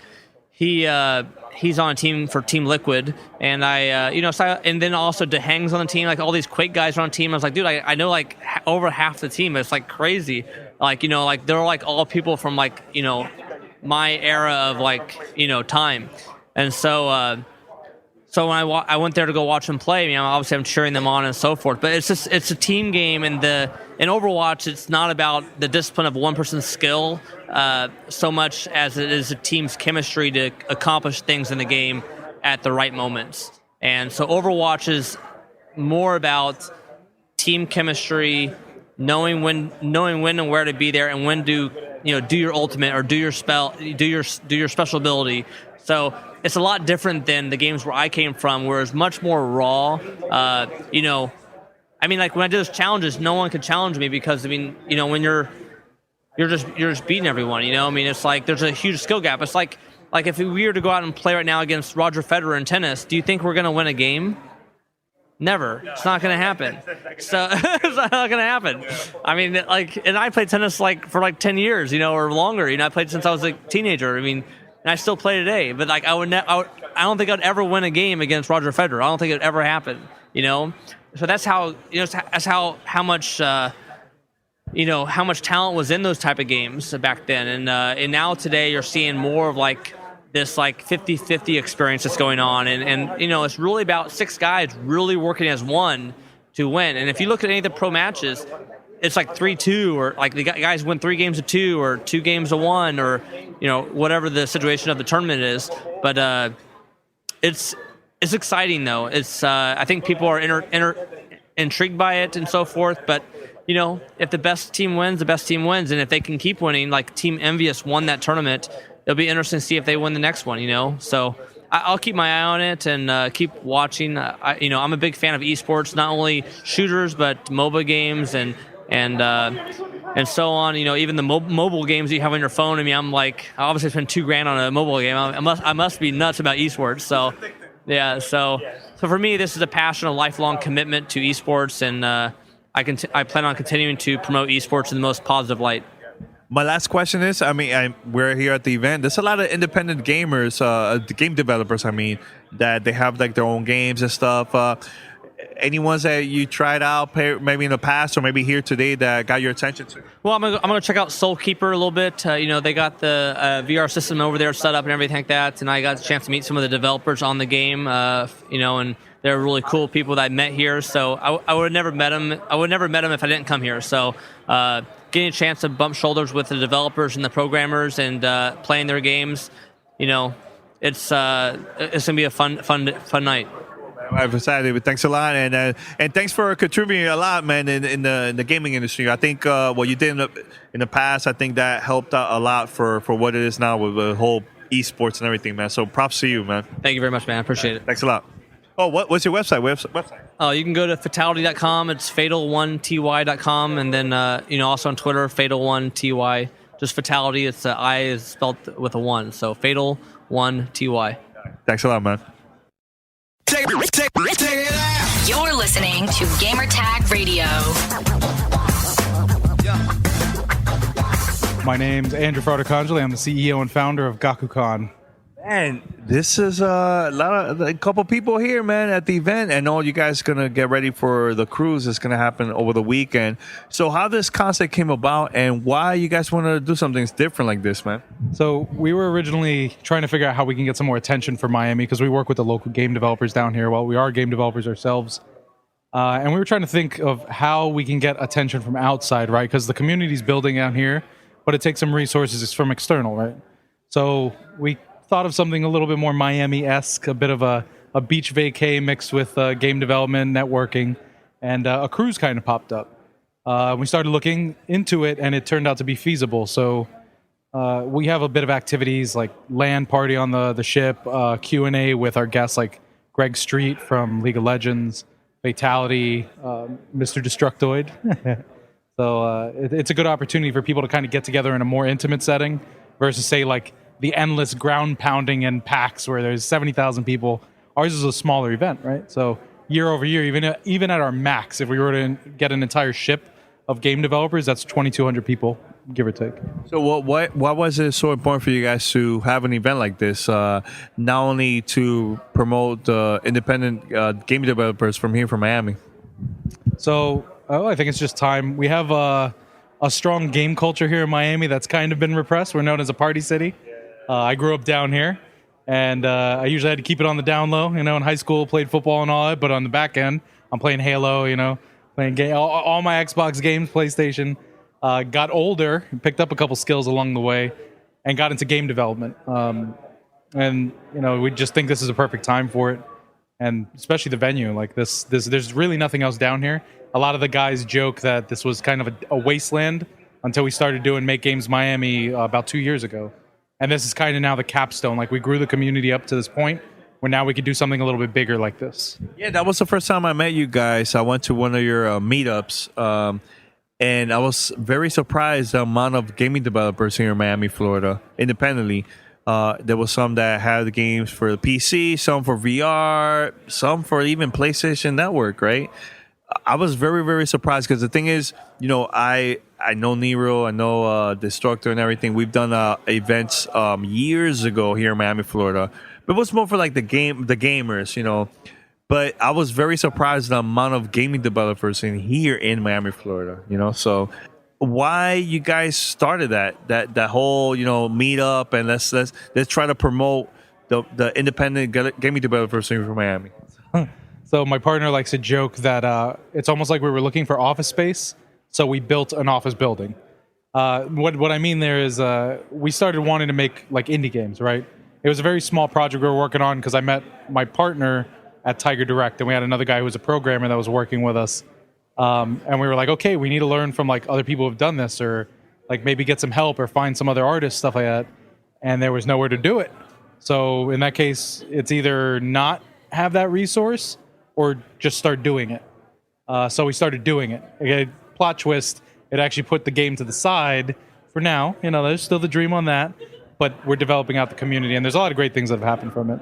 he's on a team for Team Liquid, and and then also DeHang's on the team. Like all these Quake guys are on the team. I was like, dude, I know like over half the team. It's like crazy. Like, like they're like all people from like, my era of like, time. And so when I went there to go watch them play, obviously I'm cheering them on and so forth. But it's a team game, and in Overwatch, it's not about the discipline of one person's skill so much as it is a team's chemistry to accomplish things in the game at the right moments. And so Overwatch is more about team chemistry, knowing when and where to be there, and when to do your ultimate or do your spell, do your special ability. So it's a lot different than the games where I came from, where it's much more raw. Like when I did those challenges, no one could challenge me because when you're just beating everyone. It's like there's a huge skill gap. It's like if we were to go out and play right now against Roger Federer in tennis, do you think we're going to win a game? Never. It's not going to happen. So it's not going to happen. And I played tennis for 10 years, or longer. I played since I was a teenager. And I still play today. But I don't think I'd ever win a game against Roger Federer. I don't think it'd ever happen. So that's how how much how much talent was in those type of games back then. And now today you're seeing more of this 50-50 experience that's going on. And it's really about six guys really working as one to win. And if you look at any of the pro matches, it's 3-2, or the guys win 3 games to 2 or 2 games to 1, or whatever the situation of the tournament is. But it's exciting though. It's I think people are intrigued by it and so forth. But if the best team wins, the best team wins, and if they can keep winning, like Team Envious won that tournament, it'll be interesting to see if they win the next one. So I'll keep my eye on it and keep watching. I'm a big fan of esports, not only shooters but MOBA games and so on. Even the mobile games you have on your phone. I obviously spend $2,000 on a mobile game. I must be nuts about esports. So yeah. So for me, this is a passion, a lifelong commitment to esports, and I plan on continuing to promote esports in the most positive light. My last question is, we're here at the event. There's a lot of independent gamers, game developers, that they have their own games and stuff. Any ones that you tried out maybe in the past or maybe here today that got your attention to? Well, I'm gonna check out Soulkeeper a little bit. They got the VR system over there set up and everything like that, and I got a chance to meet some of the developers on the game. And they're really cool people that I met here. So I would have never met them. I would never met them if I didn't come here. So getting a chance to bump shoulders with the developers and the programmers and playing their games, it's gonna be a fun night. I'm excited, but thanks a lot, and thanks for contributing a lot, man, in the gaming industry. I think what you did in the past, I think that helped out a lot for what it is now with the whole esports and everything, man. So props to you, man. Thank you very much, man. I appreciate it. Thanks a lot. Oh, what's your website? You can go to Fatal1ty.com. It's Fatal1ty.com, and then also on Twitter, Fatal1ty. Just Fatality. It's I is spelled with a 1, so Fatal1ty. Thanks a lot, man. You're listening to Gamertag Radio. My name's Andrew Fratercongeli. I'm the CEO and founder of GaCuCon. And this is a couple people here, man, at the event, and all you guys gonna get ready for the cruise. It's gonna happen over the weekend. So, how this concept came about, and why you guys want to do something different like this, man? So, we were originally trying to figure out how we can get some more attention for Miami because we work with the local game developers down here. Well, we are game developers ourselves, and we were trying to think of how we can get attention from outside, right? Because the community's building out here, but it takes some resources from external, right? So, we thought of something a little bit more Miami-esque, a bit of a beach vacay mixed with game development, networking, and a cruise kind of popped up. We started looking into it, and it turned out to be feasible. So we have a bit of activities like LAN party on the ship, Q&A with our guests like Greg Street from League of Legends, Fatal1ty, Mr. Destructoid. So it's a good opportunity for people to kind of get together in a more intimate setting versus, say, like the endless ground pounding in PAX where there's 70,000 people. Ours is a smaller event, right? So year over year, even at our max, if we were to get an entire ship of game developers, that's 2,200 people, give or take. So what was it so important for you guys to have an event like this, not only to promote independent game developers from here from Miami? So I think it's just time. We have a strong game culture here in Miami that's kind of been repressed. We're known as a party city. I grew up down here, and I usually had to keep it on the down low. In high school, played football and all that, but on the back end, I'm playing Halo, playing all my Xbox games, PlayStation. Got older, picked up a couple skills along the way, and got into game development. And we just think this is a perfect time for it, and especially the venue. Like this there's really nothing else down here. A lot of the guys joke that this was kind of a wasteland until we started doing Make Games Miami about 2 years ago. And this is kind of now the capstone. Like, we grew the community up to this point where now we could do something a little bit bigger like this. Yeah, that was the first time I met you guys. I went to one of your meetups, and I was very surprised the amount of gaming developers here in Miami, Florida, independently. There was some that had the games for the PC, some for VR, some for even PlayStation Network, right? I was very, very surprised because the thing is, I know Nero, I know Destructor and everything. We've done events years ago here in Miami, Florida. But it was more for like the gamers, But I was very surprised the amount of gaming developers here in Miami, Florida, So why you guys started that whole, meetup, and let's try to promote the independent gaming developers here from Miami. So my partner likes to joke that it's almost like we were looking for office space, so we built an office building. What I mean there is we started wanting to make like indie games, right? It was a very small project we were working on because I met my partner at Tiger Direct, and we had another guy who was a programmer that was working with us. And we were like, okay, we need to learn from like other people who've done this, or like maybe get some help or find some other artists, stuff like that. And there was nowhere to do it. So in that case, it's either not have that resource or just start doing it. So we started doing it. Okay, plot twist, it actually put the game to the side for now. There's still the dream on that, but we're developing out the community, and there's a lot of great things that have happened from it.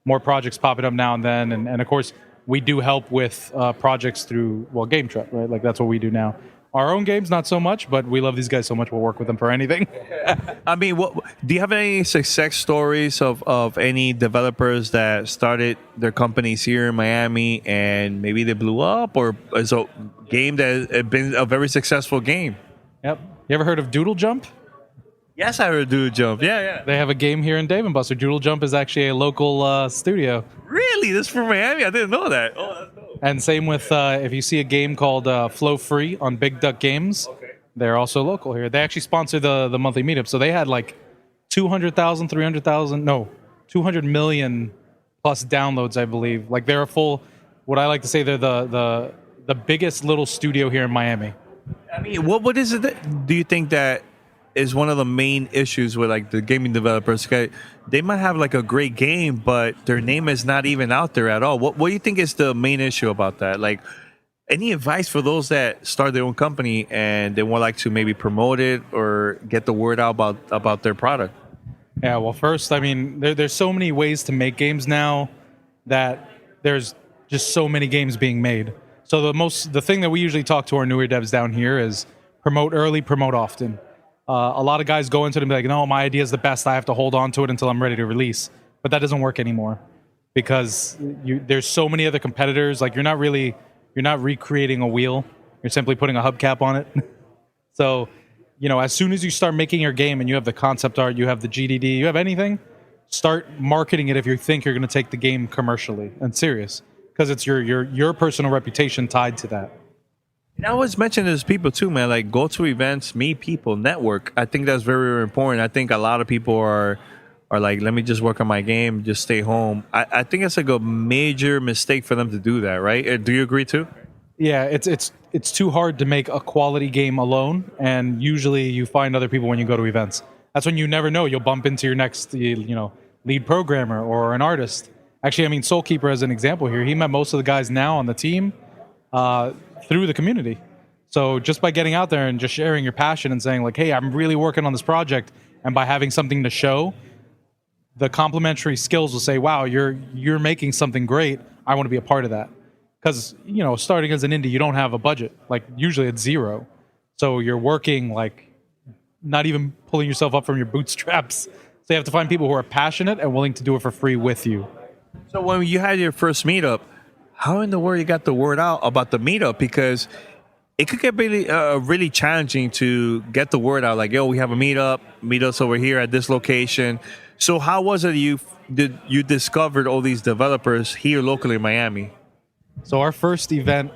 More projects popping up now and then, and of course, we do help with projects through, Game Trap, right? Like, that's what we do now. Our own games, not so much, but we love these guys so much, we'll work with them for anything. I mean, do you have any success stories of any developers that started their companies here in Miami and maybe they blew up, or is a game that has been a very successful game? Yep. You ever heard of Doodle Jump? Yes, I heard of Doodle Jump. Yeah. They have a game here in Dave & Buster. Doodle Jump is actually a local studio. Really? This is from Miami? I didn't know that. Oh, that's dope. And same with if you see a game called Flow Free on Big Duck Games, They're also local here. They actually sponsor the monthly meetup. So they had like 200,000, 300,000, no, 200 million plus downloads, I believe. Like they're a full, what I like to say, they're the biggest little studio here in Miami. I mean, what is it that do you think that is one of the main issues with like the gaming developers? They might have like a great game, but their name is not even out there at all. What do you think is the main issue about that? Like, any advice for those that start their own company and they would like to maybe promote it or get the word out about their product? Yeah, well, first, I mean, there's so many ways to make games now that there's just so many games being made. So the thing that we usually talk to our newer devs down here is promote early, promote often. A lot of guys go into it and be like, no, my idea is the best. I have to hold on to it until I'm ready to release. But that doesn't work anymore because there's so many other competitors. Like you're not recreating a wheel. You're simply putting a hubcap on it. So, as soon as you start making your game and you have the concept art, you have the GDD, you have anything, start marketing it if you think you're going to take the game commercially and serious, because it's your personal reputation tied to that. And I always mention this to people too, man. Like, go to events, meet people, network. I think that's very, very important. I think a lot of people are like, let me just work on my game, just stay home. I think it's like a major mistake for them to do that, right? Do you agree too? Yeah, it's too hard to make a quality game alone, and usually you find other people when you go to events. That's when you never know. You'll bump into your next, lead programmer or an artist. Actually, I mean, Soulkeeper as an example here, he met most of the guys now on the team through the community. So just by getting out there and just sharing your passion and saying like, hey, I'm really working on this project, and by having something to show, the complementary skills will say, wow, you're making something great. I want to be a part of that. Because, starting as an indie, you don't have a budget. Like, usually it's zero. So you're working, like, not even pulling yourself up from your bootstraps. So you have to find people who are passionate and willing to do it for free with you. So when you had your first meetup, how in the world you got the word out about the meetup? Because it could get really challenging to get the word out. Like, yo, we have a meetup. Meet us over here at this location. So how was it you discovered all these developers here locally in Miami? So our first event,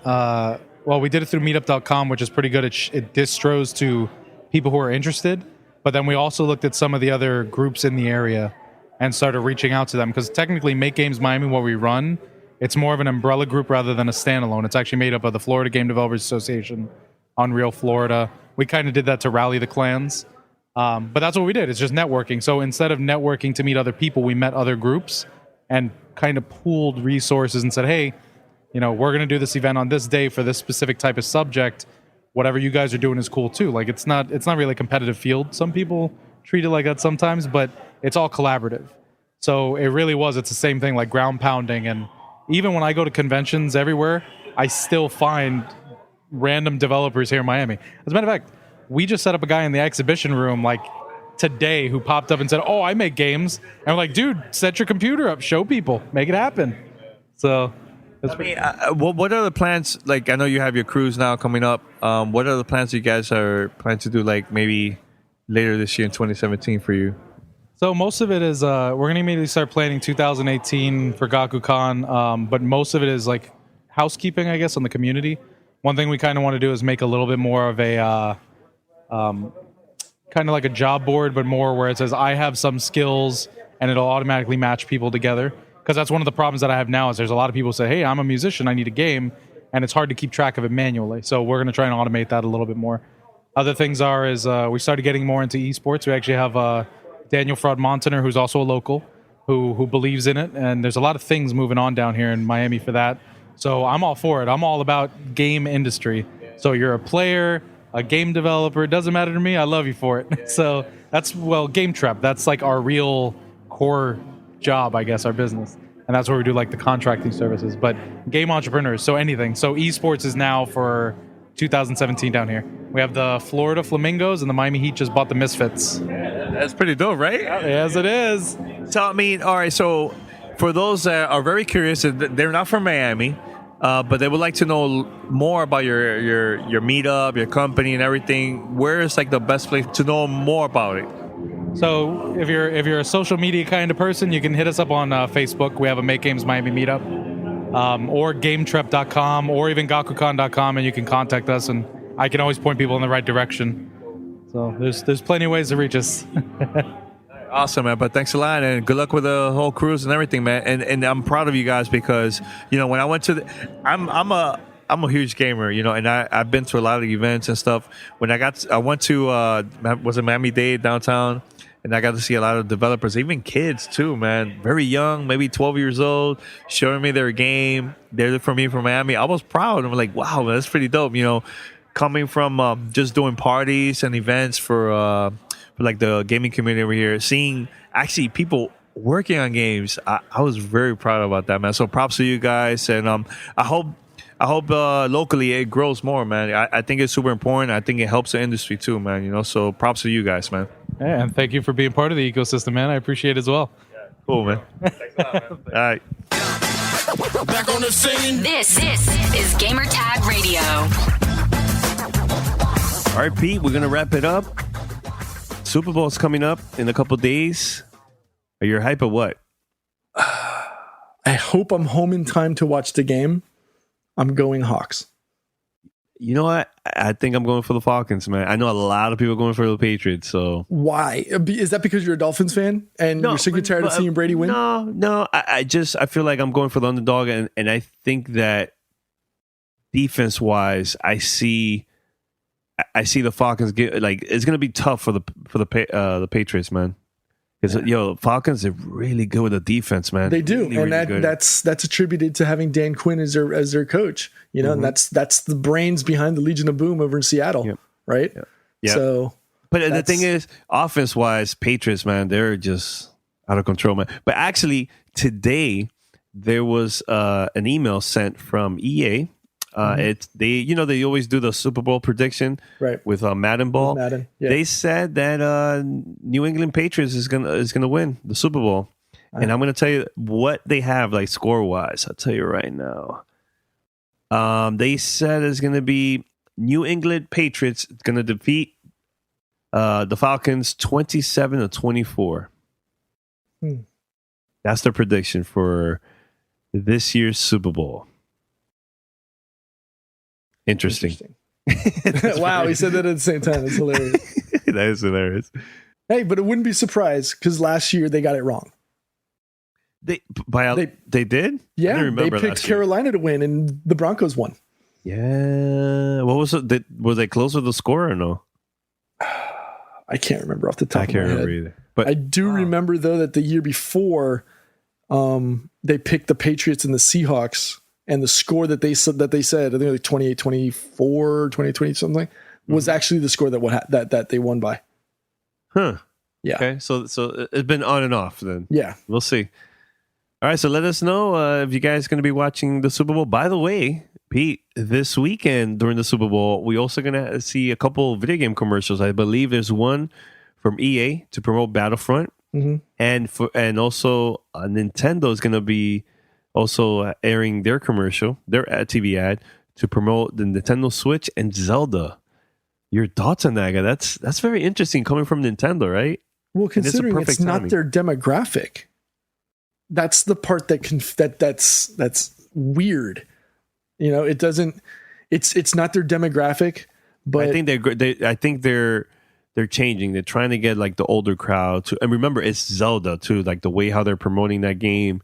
we did it through meetup.com, which is pretty good. It distros to people who are interested. But then we also looked at some of the other groups in the area and started reaching out to them. Because technically, Make Games Miami, what we run, it's more of an umbrella group rather than a standalone. It's actually made up of the Florida Game Developers Association, Unreal Florida. We kind of did that to rally the clans. But that's what we did. It's just networking. So instead of networking to meet other people, we met other groups and kind of pooled resources and said, hey, we're going to do this event on this day for this specific type of subject. Whatever you guys are doing is cool too. Like it's not really a competitive field. Some people treat it like that sometimes, but it's all collaborative. So it really was. It's the same thing, like ground pounding. And even when I go to conventions everywhere, I still find random developers here in Miami. As a matter of fact, we just set up a guy in the exhibition room like today who popped up and said, oh, I make games. And we're like, dude, set your computer up, show people, make it happen. So what are the plans? Like, I know you have your cruise now coming up. What are the plans you guys are planning to do, like maybe later this year in 2017 for you? So most of it is we're going to immediately start planning 2018 for GaCuCon, but most of it is like housekeeping, I guess, on the community. One thing we kind of want to do is make a little bit more of a kind of like a job board, but more where it says I have some skills and it'll automatically match people together. Because that's one of the problems that I have now is there's a lot of people say, hey, I'm a musician, I need a game, and it's hard to keep track of it manually. So we're going to try and automate that a little bit more. Other things is we started getting more into esports. We actually have Daniel Fraud-Montaner, who's also a local, who believes in it, and there's a lot of things moving on down here in Miami for that. So I'm all for it. I'm all about game industry. So you're a player, a game developer, it doesn't matter to me. I love you for it. So that's, Game Trap. That's like our real core job, I guess, our business. And that's where we do like the contracting services. But game entrepreneurs, so anything. So esports is now for 2017 down here. We have the Florida Flamingos and the Miami Heat just bought the Misfits. That's pretty dope, right? Yes, it is. So, I mean, all right, so for those that are very curious, they're not from Miami, but they would like to know more about your meetup, your company and everything. Where is like the best place to know more about it? So if you're a social media kind of person, you can hit us up on Facebook. We have a Make Games Miami meetup, or GameTrep.com, or even GaCuCon.com, and you can contact us. And I can always point people in the right direction. So there's plenty of ways to reach us. Awesome, man. But thanks a lot, and good luck with the whole cruise and everything, man. And I'm proud of you guys because, when I went to I'm a huge gamer, and I've been to a lot of events and stuff. When I went to was it Miami-Dade downtown, and I got to see a lot of developers, even kids too, man. Very young, maybe 12 years old, showing me their game. They're from Miami. I was proud. I'm like, wow, man, that's pretty dope. Coming from just doing parties and events for like the gaming community over here, seeing actually people working on games, I was very proud about that, man. So props to you guys, and I hope locally it grows more, man. I think it's super important. I think it helps the industry too, man. So props to you guys, man. Yeah, and thank you for being part of the ecosystem, man. I appreciate it as well. Yeah, cool, man. Thanks a lot, man. All right. Back on the scene. This is Gamertag Radio. All right, Pete, we're gonna wrap it up. Super Bowl's coming up in a couple days. Are you hype or what? I hope I'm home in time to watch the game. I'm going Hawks. You know what? I think I'm going for the Falcons, man. I know a lot of people going for the Patriots. So why? Is that because you're a Dolphins fan and you're sick and tired of seeing Brady win? No. I feel like I'm going for the underdog, and I think that defense wise, I see the Falcons get it's going to be tough for the Patriots, man. Because Falcons are really good with the defense, man. They do, really, and really that's attributed to having Dan Quinn as their coach. And that's the brains behind the Legion of Boom over in Seattle, right? Yeah. So, but the thing is, offense wise, Patriots, man, they're just out of control, man. But actually, today there was an email sent from EA. They always do the Super Bowl prediction with Madden Ball. Madden, yeah. They said that New England Patriots is gonna win the Super Bowl, and I'm gonna tell you what they have score wise. I'll tell you right now. They said it's gonna be New England Patriots gonna defeat the Falcons 27-24. That's their prediction for this year's Super Bowl. Interesting. Wow, he said that at the same time. It's hilarious. That is hilarious. Hey, but it wouldn't be surprised because last year they got it wrong. They did? Yeah, I didn't remember they picked Carolina to win, and the Broncos won. Yeah. What was it? Was they close with the score or no? I can't remember off the top of my head. I can't remember either. But I do remember, though, that the year before, they picked the Patriots and the Seahawks, and the score that they said, I think like 28-24, 20-20 something, was actually the score that they won by. Huh. Yeah. Okay. So it's been on and off then. Yeah. We'll see. All right. So let us know if you guys are going to be watching the Super Bowl. By the way, Pete, this weekend during the Super Bowl, we're also going to see a couple video game commercials. I believe there's one from EA to promote Battlefront, and also Nintendo is going to be also airing their commercial, their TV ad to promote the Nintendo Switch and Zelda. Your thoughts on that, guy? That's very interesting coming from Nintendo, right? Well, considering it's not their demographic, that's the part that's weird. It doesn't. It's not their demographic, but I think they're changing. They're trying to get the older crowd to, and remember, it's Zelda too. The way how they're promoting that game,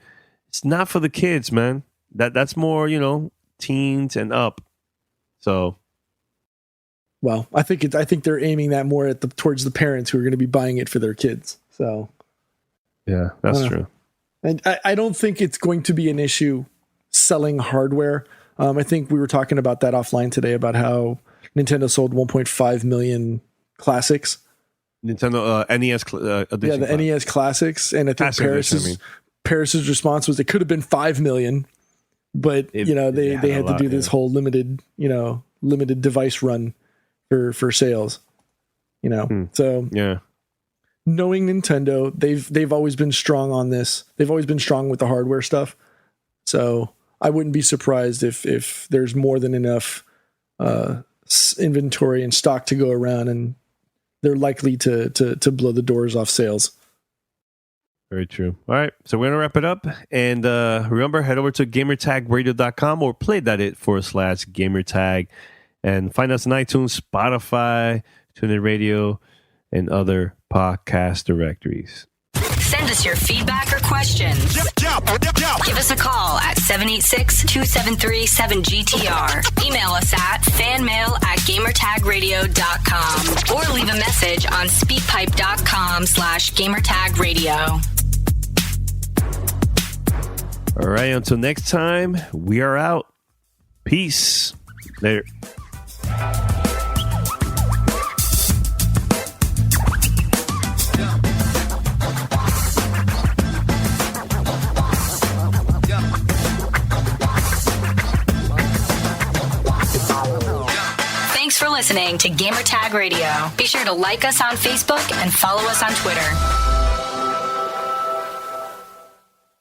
it's not for the kids, man. That's more teens and up. So. Well, I think they're aiming that more towards the parents who are going to be buying it for their kids. So, yeah, that's true. And I don't think it's going to be an issue selling hardware. I think we were talking about that offline today about how Nintendo sold 1.5 million classics. Nintendo NES edition. Yeah, the NES classics, and I think Paris's response was it could have been 5 million, but they had to do this whole limited device run for sales, So yeah, knowing Nintendo, they've always been strong on this. They've always been strong with the hardware stuff. So I wouldn't be surprised if there's more than enough inventory and stock to go around, and they're likely to blow the doors off sales. Very true. All right, so we're gonna wrap it up, and remember, head over to gamertagradio.com or play.it/gamertag. And find us on iTunes, Spotify, TuneIn Radio, and other podcast directories. Send us your feedback or questions. Give us a call at 786-273-7GTR. Email us at fanmail@gamertagradio.com or leave a message on speakpipe.com/gamertagradio. All right, until next time, we are out. Peace. Later. Thanks for listening to Gamertag Radio. Be sure to like us on Facebook and follow us on Twitter.